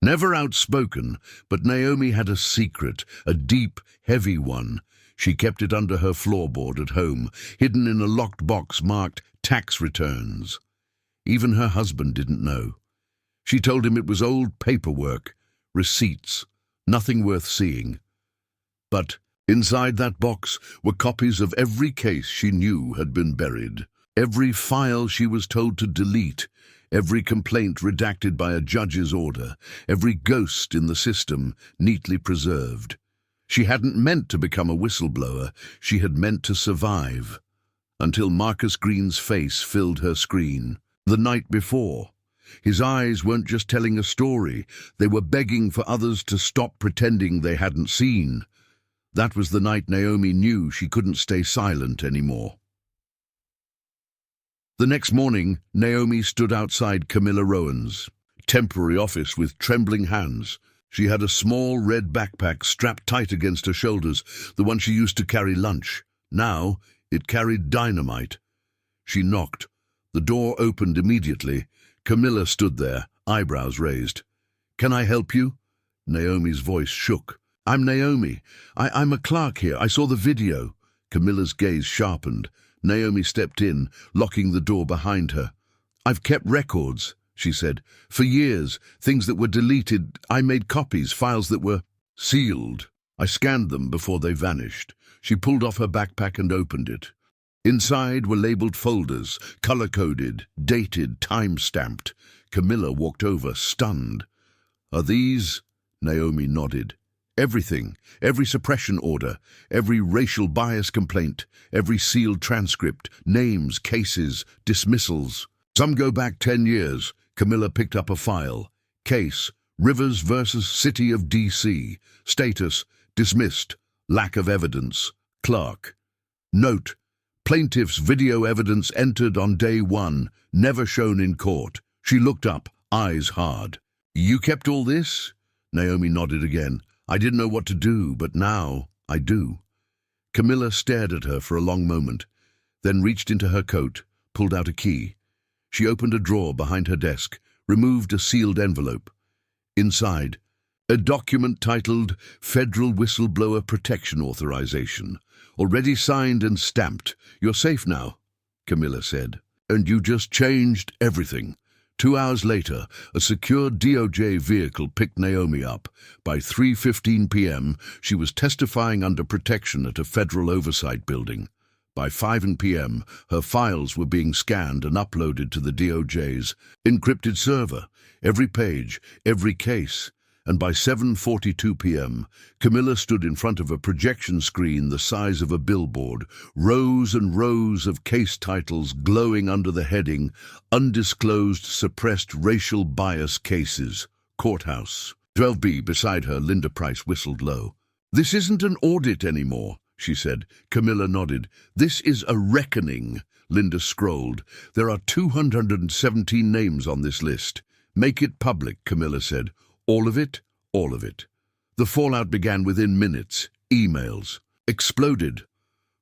Never outspoken, but Naomi had a secret, a deep, heavy one. She kept it under her floorboard at home, hidden in a locked box marked tax returns. Even her husband didn't know. She told him it was old paperwork, receipts, nothing worth seeing. But inside that box were copies of every case she knew had been buried, every file she was told to delete, every complaint redacted by a judge's order, every ghost in the system neatly preserved. She hadn't meant to become a whistleblower, she had meant to survive. Until Marcus Green's face filled her screen. The night before. His eyes weren't just telling a story, they were begging for others to stop pretending they hadn't seen. That was the night Naomi knew she couldn't stay silent anymore. The next morning, Naomi stood outside Camilla Rowan's temporary office with trembling hands. She had a small red backpack strapped tight against her shoulders, the one she used to carry lunch. Now, it carried dynamite. She knocked. The door opened immediately. Camilla stood there, eyebrows raised. "Can I help you?" Naomi's voice shook. "I'm Naomi. I'm a clerk here. I saw the video." Camilla's gaze sharpened. Naomi stepped in, locking the door behind her. "I've kept records," she said. "For years, things that were deleted. I made copies, files that were sealed. I scanned them before they vanished." She pulled off her backpack and opened it. Inside were labeled folders, color-coded, dated, time-stamped. Camilla walked over, stunned. "Are these?" Naomi nodded. "Everything, every suppression order, every racial bias complaint, every sealed transcript, names, cases, dismissals. Some go back 10 years. Camilla picked up a file. Case, Rivers versus City of D.C. Status, dismissed. Lack of evidence. Clark. Note, plaintiff's video evidence entered on day 1, never shown in court. She looked up, eyes hard. "You kept all this?" Naomi nodded again. "I didn't know what to do, but now I do." Camilla stared at her for a long moment, then reached into her coat, pulled out a key. She opened a drawer behind her desk, removed a sealed envelope. Inside, a document titled Federal Whistleblower Protection Authorization. "Already signed and stamped. You're safe now," Camilla said. "And you just changed everything." 2 hours later, a secure DOJ vehicle picked Naomi up. By 3:15 p.m., she was testifying under protection at a federal oversight building. By 5 p.m., her files were being scanned and uploaded to the DOJ's encrypted server, every page, every case. And by 7:42 p.m., Camilla stood in front of a projection screen the size of a billboard, rows and rows of case titles glowing under the heading, Undisclosed Suppressed Racial Bias Cases, Courthouse. 12B beside her, Linda Price whistled low. "This isn't an audit anymore," she said. Camilla nodded. "This is a reckoning." Linda scrolled. "There are 217 names on this list. Make it public," Camilla said. "All of it? All of it." The fallout began within minutes. Emails exploded.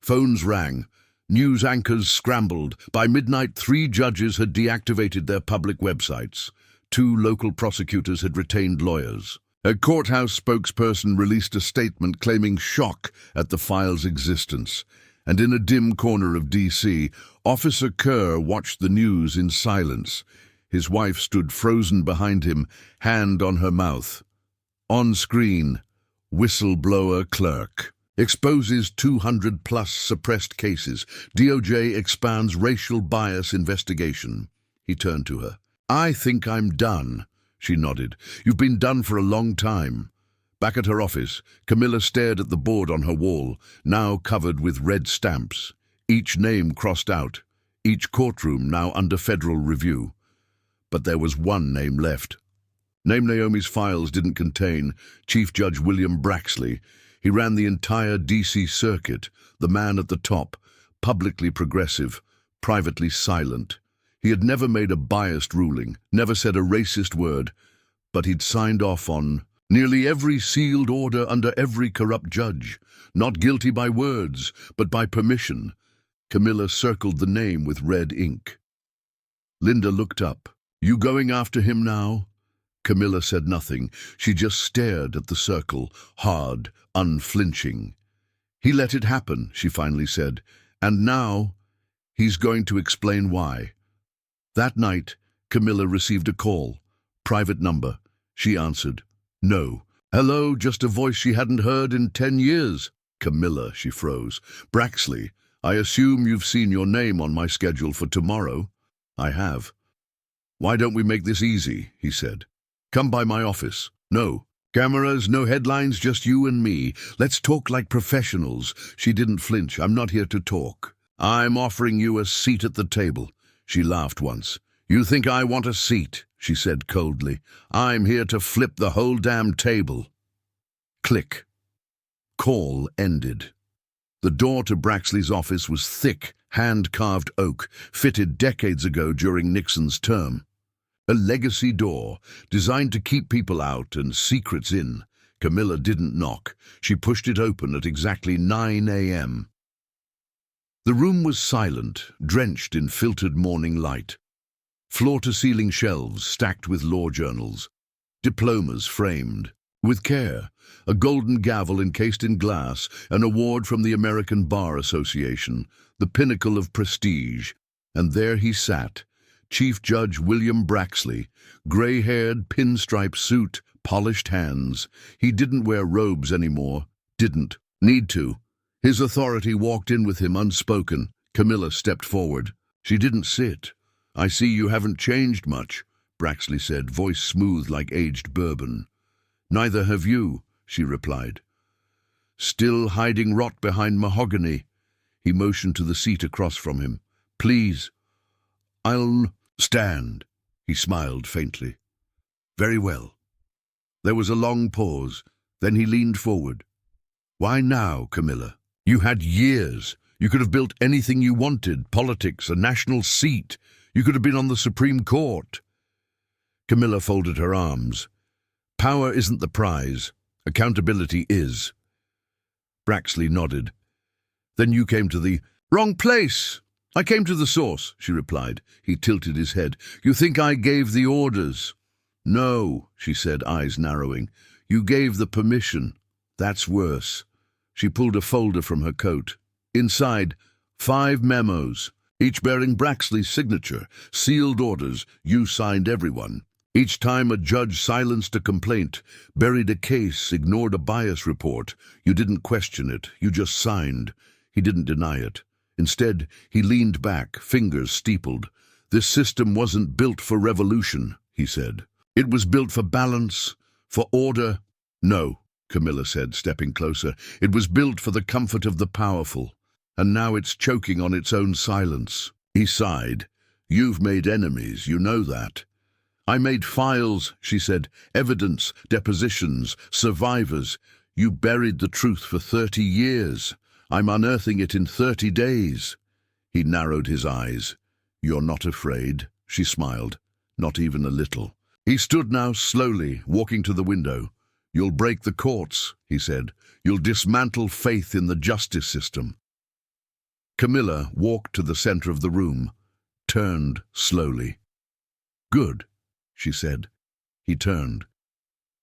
Phones rang. News anchors scrambled. By midnight, 3 judges had deactivated their public websites. 2 local prosecutors had retained lawyers. A courthouse spokesperson released a statement claiming shock at the file's existence. And in a dim corner of D.C., Officer Kerr watched the news in silence. His wife stood frozen behind him, hand on her mouth. On screen, whistleblower clerk. Exposes 200-plus suppressed cases. DOJ expands racial bias investigation. He turned to her. "I think I'm done." She nodded. "You've been done for a long time." Back at her office, Camilla stared at the board on her wall, now covered with red stamps. Each name crossed out. Each courtroom now under federal review. But there was one name left. Name Naomi's files didn't contain Chief Judge William Braxley. He ran the entire D.C. circuit, the man at the top, publicly progressive, privately silent. He had never made a biased ruling, never said a racist word, but he'd signed off on Nearly every sealed order under every corrupt judge. Not guilty by words, but by permission. Camilla circled the name with red ink. Linda looked up. You going after him now? Camilla said nothing. She just stared at the circle, hard, unflinching. He let it happen, she finally said. And now, he's going to explain why. That night, Camilla received a call. Private number. She answered. No. Hello, just a voice she hadn't heard in 10 years. Camilla, she froze. Braxley, I assume you've seen your name on my schedule for tomorrow. I have. Why don't we make this easy, he said. Come by my office. No. Cameras, no headlines, just you and me. Let's talk like professionals. She didn't flinch. I'm not here to talk. I'm offering you a seat at the table. She laughed once. You think I want a seat, she said coldly. I'm here to flip the whole damn table. Click. Call ended. The door to Braxley's office was thick, hand-carved oak, fitted decades ago during Nixon's term. A legacy door, designed to keep people out and secrets in. Camilla didn't knock. She pushed it open at exactly 9 a.m. The room was silent, drenched in filtered morning light. Floor-to-ceiling shelves stacked with law journals. Diplomas framed. With care, a golden gavel encased in glass, an award from the American Bar Association, the pinnacle of prestige. And there he sat, Chief Judge William Braxley, gray-haired, pinstripe suit, polished hands. He didn't wear robes anymore. Didn't need to. His authority walked in with him unspoken. Camilla stepped forward. She didn't sit. I see you haven't changed much, Braxley said, voice smooth like aged bourbon. Neither have you, she replied. Still hiding rot behind mahogany. He motioned to the seat across from him. Please. I'll stand, he smiled faintly. Very well. There was a long pause. Then he leaned forward. Why now, Camilla? You had years. You could have built anything you wanted, politics, a national seat. You could have been on the Supreme Court. Camilla folded her arms. Power isn't the prize. Accountability is. Braxley nodded. Then you came to the wrong place. I came to the source, she replied. He tilted his head. You think I gave the orders? No, she said, eyes narrowing. You gave the permission. That's worse. She pulled a folder from her coat. Inside, 5 memos, each bearing Braxley's signature, sealed orders. You signed everyone. Each time a judge silenced a complaint, buried a case, ignored a bias report, you didn't question it, you just signed. He didn't deny it. Instead, he leaned back, fingers steepled. This system wasn't built for revolution, he said. It was built for balance, for order. No, Camilla said, stepping closer. It was built for the comfort of the powerful. And now it's choking on its own silence. He sighed. You've made enemies, you know that. I made files, she said, evidence, depositions, survivors. You buried the truth for 30 years. I'm unearthing it in 30 days. He narrowed his eyes. You're not afraid, she smiled. Not even a little. He stood now slowly, walking to the window. You'll break the courts, he said. You'll dismantle faith in the justice system. Camilla walked to the center of the room, turned slowly. Good, she said. He turned.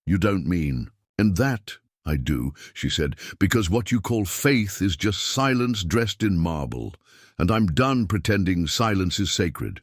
You don't mean. And that I do, she said, because what you call faith is just silence dressed in marble, and I'm done pretending silence is sacred.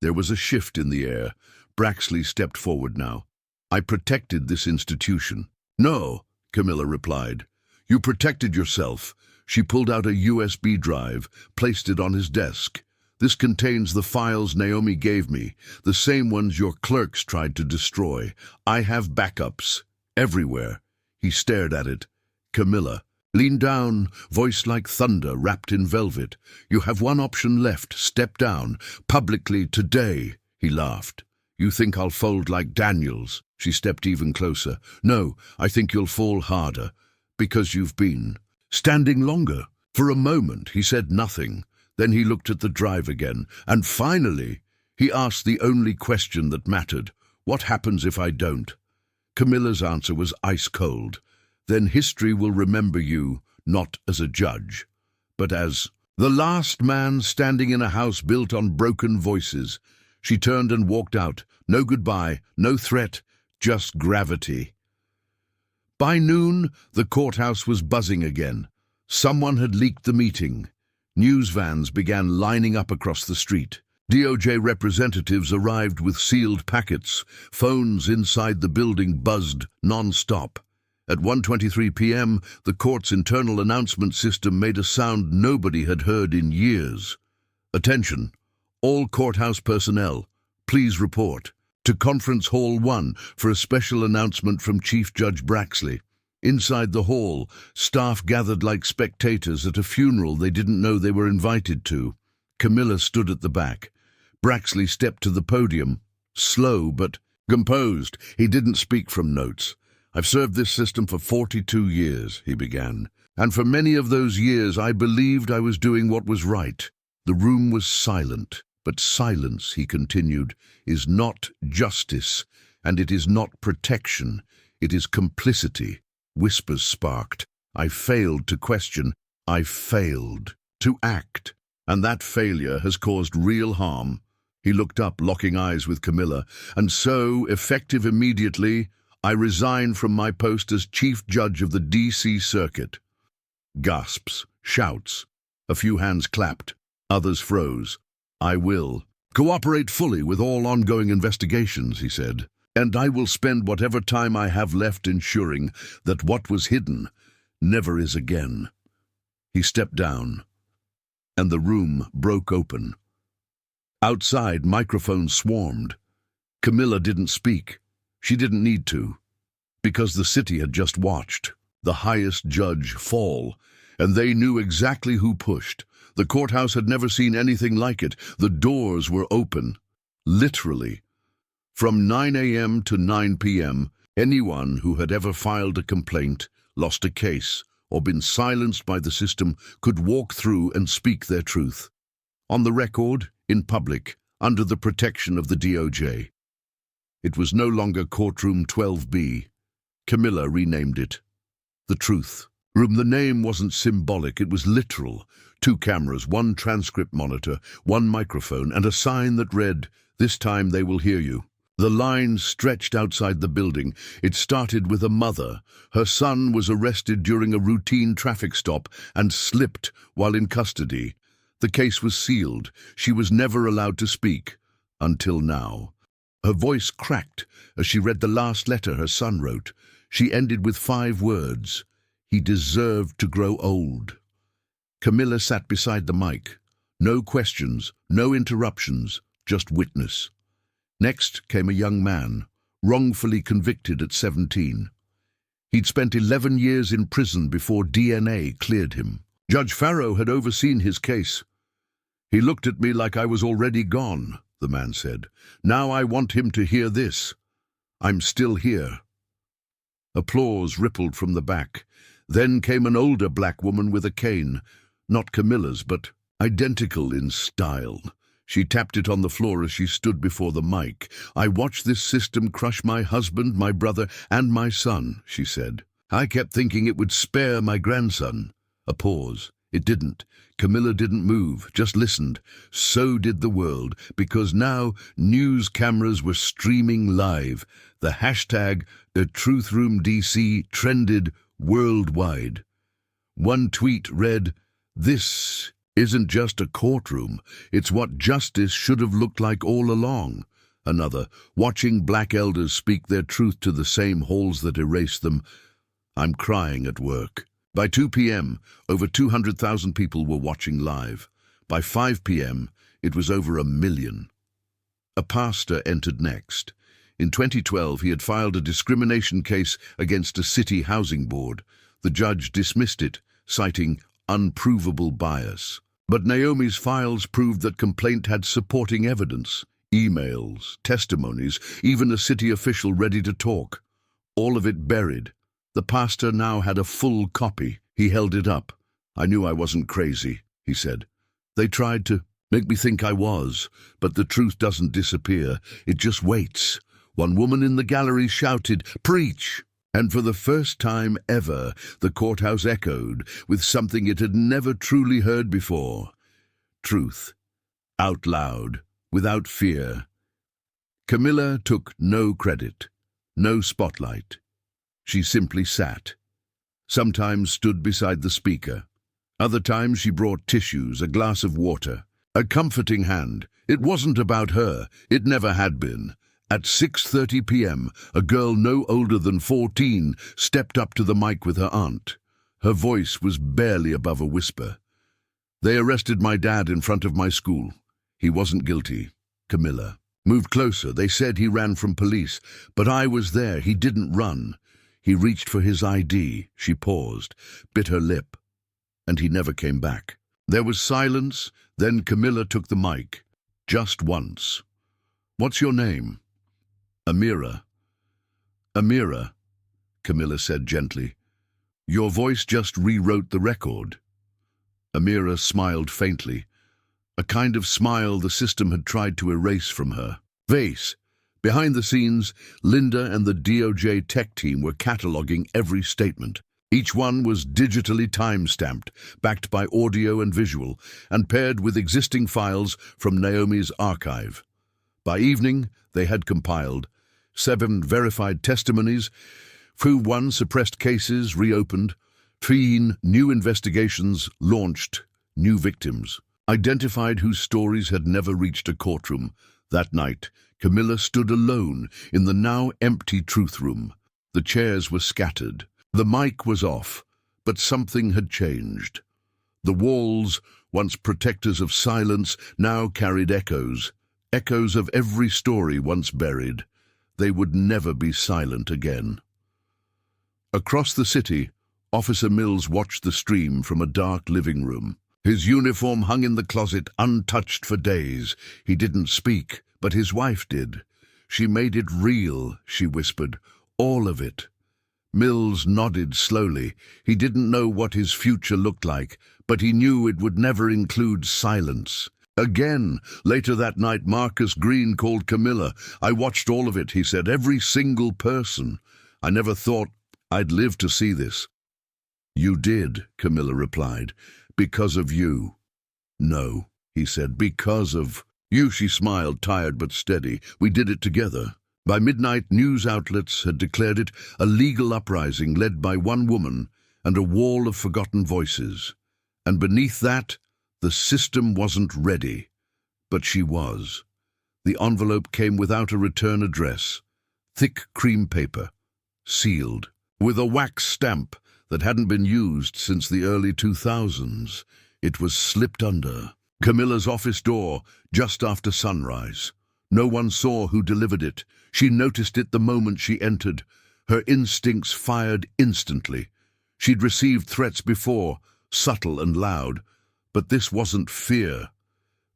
There was a shift in the air. Braxley stepped forward now. I protected this institution. No, Camilla replied. You protected yourself. She pulled out a USB drive, placed it on his desk. This contains the files Naomi gave me, the same ones your clerks tried to destroy. I have backups. Everywhere. He stared at it. Camilla leaned down, voice like thunder wrapped in velvet. You have one option left. Step down. Publicly today. He laughed. You think I'll fold like Daniels? She stepped even closer. No, I think you'll fall harder. Because you've been standing longer. For a moment, he said nothing. Then he looked at the drive again. And finally, he asked the only question that mattered. What happens if I don't? Camilla's answer was ice cold. Then history will remember you not as a judge, but as the last man standing in a house built on broken voices. She turned and walked out. No goodbye, no threat, just gravity. By noon, the courthouse was buzzing again. Someone had leaked the meeting. News vans began lining up across the street. DOJ representatives arrived with sealed packets. Phones inside the building buzzed non-stop. At 1:23 p.m., the court's internal announcement system made a sound nobody had heard in years. Attention, all courthouse personnel, please report to Conference Hall 1 for a special announcement from Chief Judge Braxley. Inside the hall, staff gathered like spectators at a funeral they didn't know they were invited to. Camilla stood at the back. Braxley stepped to the podium, slow but composed. He didn't speak from notes. "I've served this system for 42 years, he began, and for many of those years I believed I was doing what was right." The room was silent. "But silence," he continued, "is not justice, and it is not protection. It is complicity." Whispers sparked. "I failed to question. I failed to act. And that failure has caused real harm." He looked up, locking eyes with Camilla. "And so, effective immediately, I resign from my post as Chief Judge of the D.C. Circuit." Gasps, shouts. A few hands clapped. Others froze. "I will cooperate fully with all ongoing investigations," he said, "and I will spend whatever time I have left ensuring that what was hidden never is again." He stepped down, and the room broke open. Outside, microphones swarmed. Camilla didn't speak. She didn't need to, because the city had just watched the highest judge fall, and they knew exactly who pushed. The courthouse had never seen anything like it. The doors were open, literally. From 9 a.m. to 9 p.m., anyone who had ever filed a complaint, lost a case, or been silenced by the system could walk through and speak their truth. On the record, in public, under the protection of the DOJ. It was no longer Courtroom 12B. Camilla renamed it The Truth Room. The name wasn't symbolic, it was literal. 2 cameras, 1 transcript monitor, 1 microphone, and a sign that read, "This time they will hear you." The line stretched outside the building. It started with a mother. Her son was arrested during a routine traffic stop and slipped while in custody. The case was sealed. She was never allowed to speak. Until now. Her voice cracked as she read the last letter her son wrote. She ended with 5 words. "He deserved to grow old." Camilla sat beside the mic. No questions, no interruptions, just witness. Next came a young man, wrongfully convicted at 17. He'd spent 11 years in prison before DNA cleared him. Judge Farrow had overseen his case. "He looked at me like I was already gone," the man said. "Now I want him to hear this. I'm still here." Applause rippled from the back. Then came an older black woman with a cane, not Camilla's, but identical in style. She tapped it on the floor as she stood before the mic. "I watched this system crush my husband, my brother, and my son," she said. "I kept thinking it would spare my grandson." A pause. It didn't. Camilla didn't move, just listened. So did the world, because now news cameras were streaming live. The hashtag #TruthRoomDC trended worldwide. One tweet read, "This isn't just a courtroom, it's what justice should have looked like all along." Another, "Watching black elders speak their truth to the same halls that erased them. I'm crying at work." By 2 p.m., over 200,000 people were watching live. By 5 p.m., it was over 1 million. A pastor entered next. In 2012, he had filed a discrimination case against a city housing board. The judge dismissed it, citing unprovable bias. But Naomi's files proved that complaint had supporting evidence, emails, testimonies, even a city official ready to talk. All of it buried. The pastor now had a full copy. He held it up. "I knew I wasn't crazy," he said. "They tried to make me think I was, but the truth doesn't disappear. It just waits. One woman in the gallery shouted, "Preach!" And for the first time ever, the courthouse echoed with something it had never truly heard before. Truth, out loud, without fear. Camilla took no credit, no spotlight. She simply sat. Sometimes stood beside the speaker. Other times she brought tissues, a glass of water, a comforting hand. It wasn't about her. It never had been. At 6:30 p.m., a girl no older than 14 stepped up to the mic with her aunt. Her voice was barely above a whisper. "They arrested my dad in front of my school. He wasn't guilty." Camilla moved closer. "They said he ran from police, but I was there. He didn't run. He reached for his ID." She paused, bit her lip, and he never came back. There was silence. Then Camilla took the mic. Just once. "What's your name?" "Amira." "Amira," Camilla said gently. "Your voice just rewrote the record." Amira smiled faintly, a kind of smile the system had tried to erase from her. Vase. Behind the scenes, Linda and the DOJ tech team were cataloging every statement. Each one was digitally time-stamped, backed by audio and visual, and paired with existing files from Naomi's archive. By evening, they had compiled 7 verified testimonies, 1 suppressed cases reopened, 3 new investigations launched, new victims, identified whose stories had never reached a courtroom. That night, Camilla stood alone in the now empty truth room. The chairs were scattered. The mic was off, but something had changed. The walls, once protectors of silence, now carried echoes of every story once buried. They would never be silent again. Across the city, Officer Mills watched the stream from a dark living room. His uniform hung in the closet, untouched for days. He didn't speak, but his wife did. "She made it real," she whispered. "All of it." Mills nodded slowly. He didn't know what his future looked like, but he knew it would never include silence. Again, later that night, Marcus Green called Camilla. "I watched all of it," he said, "every single person. I never thought I'd live to see this." "You did," Camilla replied. "Because of you." "No," he said, "because of you." She smiled, tired but steady. "We did it together." By midnight, news outlets had declared it a legal uprising led by one woman and a wall of forgotten voices. And beneath that, the system wasn't ready. But she was. The envelope came without a return address. Thick cream paper, sealed, with a wax stamp that hadn't been used since the early 2000s. It was slipped under Camilla's office door just after sunrise. No one saw who delivered it. She noticed it the moment she entered. Her instincts fired instantly. She'd received threats before, subtle and loud, but this wasn't fear.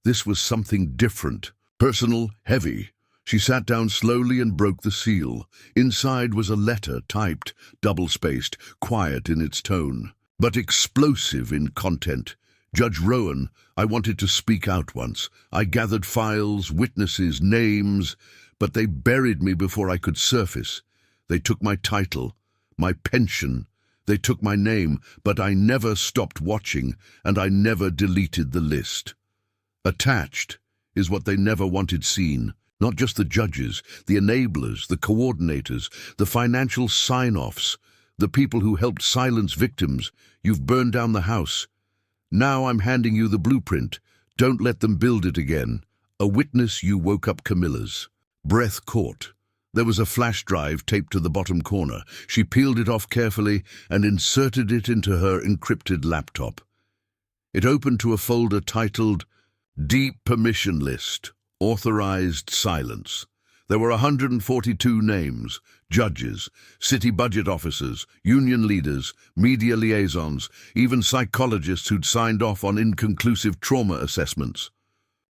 This was something different, personal, heavy. She sat down slowly and broke the seal. Inside was a letter, typed, double-spaced, quiet in its tone, but explosive in content. "Judge Rowan, I wanted to speak out once. I gathered files, witnesses, names, but they buried me before I could surface. They took my title, my pension. They took my name, but I never stopped watching, and I never deleted the list." Attached is what they never wanted seen. Not just the judges, the enablers, the coordinators, the financial sign-offs, the people who helped silence victims. "You've burned down the house. Now I'm handing you the blueprint. Don't let them build it again." A witness, you woke up Camilla's breath caught. There was a flash drive taped to the bottom corner. She peeled it off carefully and inserted it into her encrypted laptop. It opened to a folder titled Deep Permission List, Authorized Silence. There were 142 names, judges, city budget officers, union leaders, media liaisons, even psychologists who'd signed off on inconclusive trauma assessments.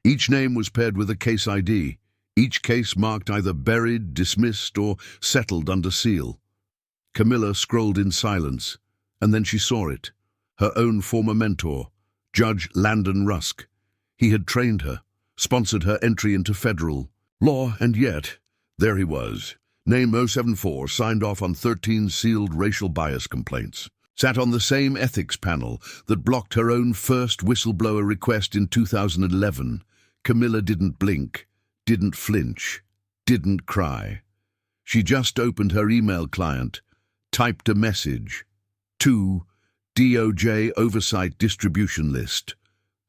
Each name was paired with a case ID, each case marked either buried, dismissed, or settled under seal. Camilla scrolled in silence, and then she saw it. Her own former mentor, Judge Landon Rusk. He had trained her, sponsored her entry into federal law, and yet There he was. Name 074, signed off on 13 sealed racial bias complaints. Sat on the same ethics panel that blocked her own first whistleblower request in 2011. Camilla didn't blink, didn't flinch, didn't cry. She just opened her email client, typed a message. To DOJ Oversight Distribution List.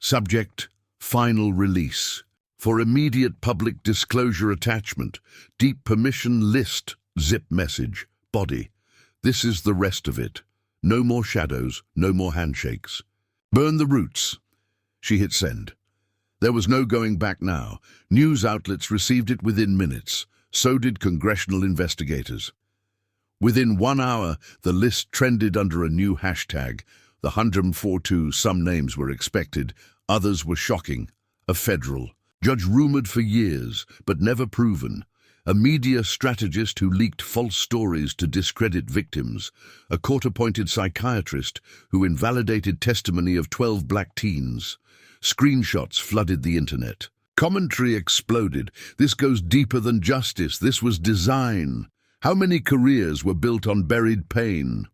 Subject, Final Release. For immediate public disclosure attachment, deep permission list, zip message, body. This is the rest of it. No more shadows, no more handshakes. Burn the roots. She hit send. There was no going back now. News outlets received it within minutes. So did congressional investigators. Within 1 hour, the list trended under a new hashtag. The 142, some names were expected, others were shocking. A federal judge rumored for years, but never proven. A media strategist who leaked false stories to discredit victims. A court-appointed psychiatrist who invalidated testimony of 12 black teens. Screenshots flooded the internet. Commentary exploded. This goes deeper than justice. This was design. How many careers were built on buried pain?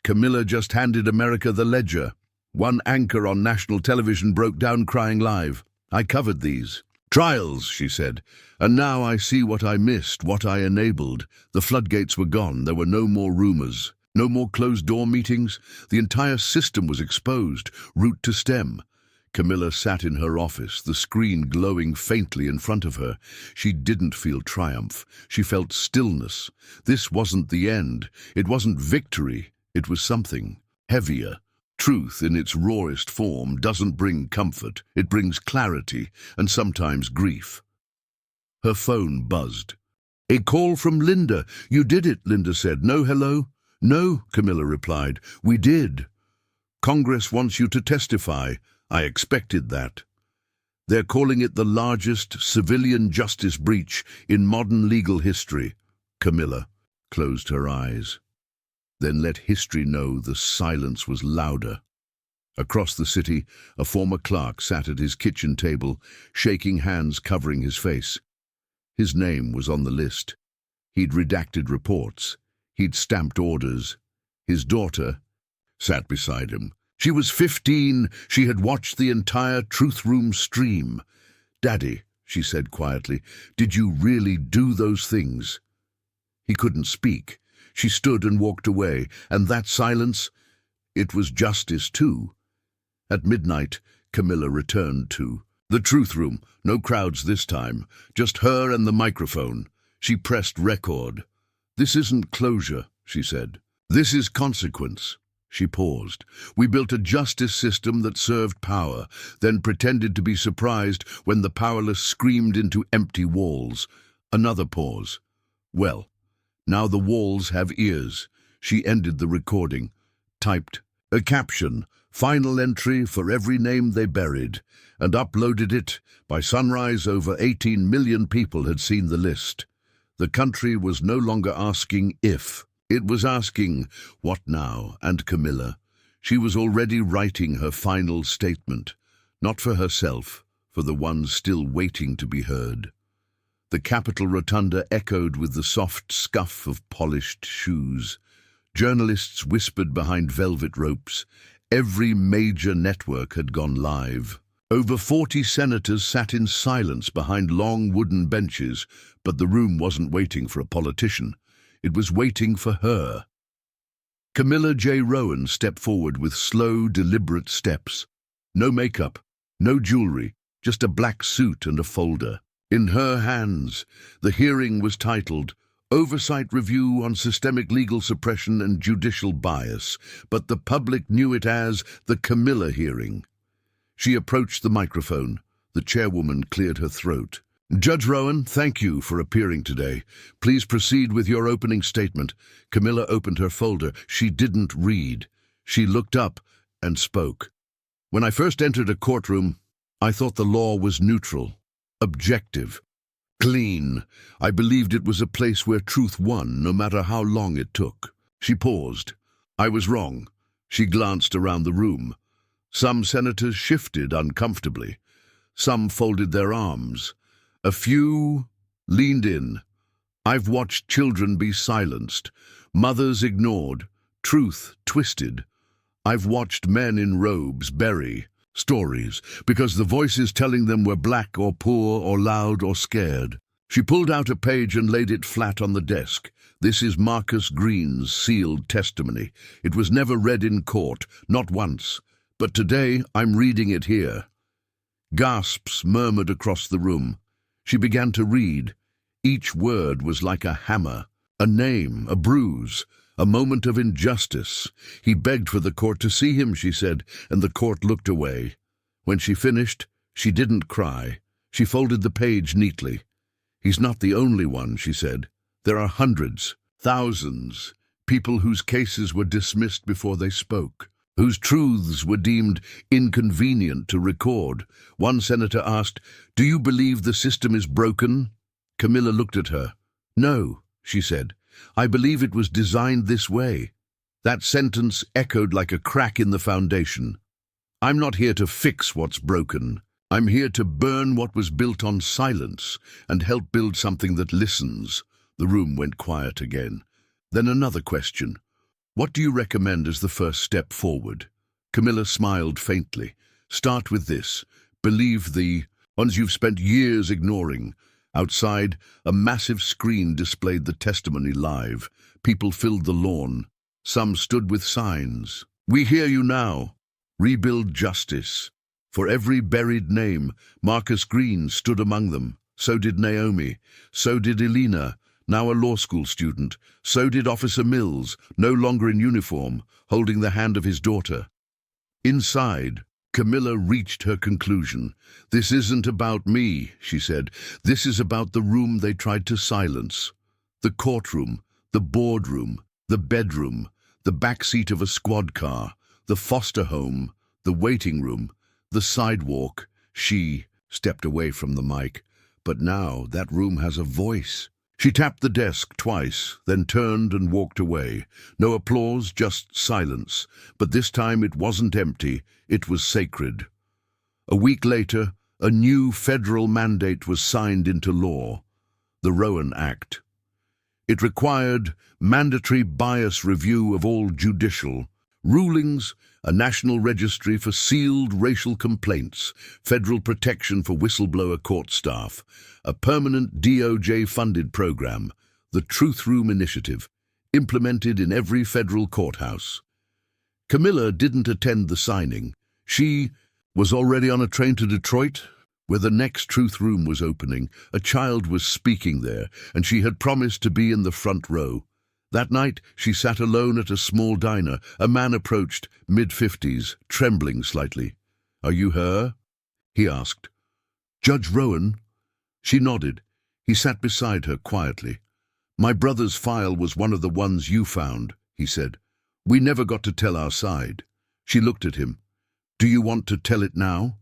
Camilla just handed America the ledger. One anchor on national television broke down crying live. I covered these. Trials, she said, and now I see what I missed, what I enabled. The floodgates were gone. There were no more rumors, no more closed-door meetings. The entire system was exposed, root to stem. Camilla sat in her office, the screen glowing faintly in front of her. She didn't feel triumph. She felt stillness. This wasn't the end. It wasn't victory. It was something heavier. Truth in its rawest form doesn't bring comfort. It brings clarity and sometimes grief. Her phone buzzed. A call from Linda. You did it, Linda said. No hello? No, Camilla replied. We did. Congress wants you to testify. I expected that. They're calling it the largest civilian justice breach in modern legal history. Camilla closed her eyes. Then let history know the silence was louder. Across the city, a former clerk sat at his kitchen table, shaking hands covering his face. His name was on the list. He'd redacted reports. He'd stamped orders. His daughter sat beside him. She was 15. She had watched the entire truth room stream. Daddy, she said quietly, did you really do those things? He couldn't speak. She stood and walked away, and that silence, it was justice too. At midnight, Camilla returned to the truth room. No crowds this time, just her and the microphone. She pressed record. This isn't closure, she said. This is consequence. She paused. We built a justice system that served power, then pretended to be surprised when the powerless screamed into empty walls. Another pause. Well, now the walls have ears. She ended the recording. Typed a caption, final entry for every name they buried, and uploaded it. By sunrise, over 18 million people had seen the list. The country was no longer asking if. It was asking, what now? And Camilla, she was already writing her final statement, not for herself, for the ones still waiting to be heard. The Capitol Rotunda echoed with the soft scuff of polished shoes. Journalists whispered behind velvet ropes. Every major network had gone live. Over 40 senators sat in silence behind long wooden benches, but the room wasn't waiting for a politician. It was waiting for her. Camilla J. Rowan stepped forward with slow, deliberate steps. No makeup, no jewelry, just a black suit and a folder. In her hands, the hearing was titled Oversight Review on Systemic Legal Suppression and Judicial Bias, but the public knew it as the Camilla hearing. She approached the microphone. The chairwoman cleared her throat. Judge Rowan, thank you for appearing today. Please proceed with your opening statement. Camilla opened her folder. She didn't read. She looked up and spoke. When I first entered a courtroom, I thought the law was neutral, objective, clean. I believed it was a place where truth won, no matter how long it took. She paused. I was wrong. She glanced around the room. Some senators shifted uncomfortably. Some folded their arms. A few leaned in. I've watched children be silenced, mothers ignored, truth twisted. I've watched men in robes bury stories because the voices telling them were black or poor or loud or scared. She pulled out a page and laid it flat on the desk. This is Marcus Green's sealed testimony. It was never read in court, not once. But today I'm reading it here. Gasps murmured across the room. She began to read. Each word was like a hammer, a name, a bruise, a moment of injustice. He begged for the court to see him, she said, and the court looked away. When she finished, she didn't cry. She folded the page neatly. He's not the only one, she said. There are hundreds, thousands, people whose cases were dismissed before they spoke, whose truths were deemed inconvenient to record. One senator asked, "Do you believe the system is broken?" Camilla looked at her. "No," she said. "I believe it was designed this way." That sentence echoed like a crack in the foundation. I'm not here to fix what's broken. I'm here to burn what was built on silence and help build something that listens. The room went quiet again. Then another question. What do you recommend as the first step forward? Camilla smiled faintly. Start with this. Believe the ones you've spent years ignoring. Outside, a massive screen displayed the testimony live. People filled the lawn. Some stood with signs. We hear you now. Rebuild justice. For every buried name, Marcus Green stood among them. So did Naomi. So did Elena, now a law school student. So did Officer Mills, no longer in uniform, holding the hand of his daughter. Inside, Camilla reached her conclusion. This isn't about me, she said. This is about the room they tried to silence. The courtroom, the boardroom, the bedroom, the backseat of a squad car, the foster home, the waiting room, the sidewalk. She stepped away from the mic. But now that room has a voice. She tapped the desk twice, then turned and walked away. No applause, just silence. But this time it wasn't empty, it was sacred. A week later, a new federal mandate was signed into law, the Rowan Act. It required mandatory bias review of all judicial rulings, a national registry for sealed racial complaints, federal protection for whistleblower court staff, a permanent DOJ-funded program, the Truth Room Initiative, implemented in every federal courthouse. Camilla didn't attend the signing. She was already on a train to Detroit, where the next Truth Room was opening. A child was speaking there, and she had promised to be in the front row. That night, she sat alone at a small diner. A man approached, mid-50s, trembling slightly. "Are you her?" he asked. "Judge Rowan?" She nodded. He sat beside her quietly. "My brother's file was one of the ones you found," he said. "We never got to tell our side." She looked at him. "Do you want to tell it now?"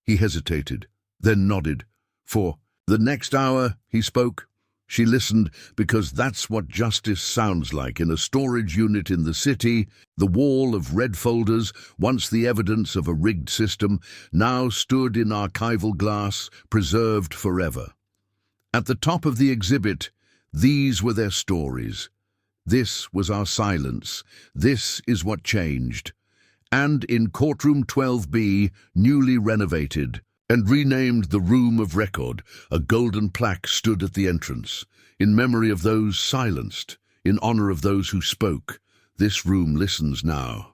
He hesitated, then nodded. "For the next hour," he spoke. She listened because that's what justice sounds like in a storage unit in the city. The wall of red folders, once the evidence of a rigged system, now stood in archival glass, preserved forever. At the top of the exhibit, these were their stories. This was our silence. This is what changed. And in courtroom 12B, newly renovated and renamed the Room of Record, a golden plaque stood at the entrance. In memory of those silenced, in honor of those who spoke, this room listens now.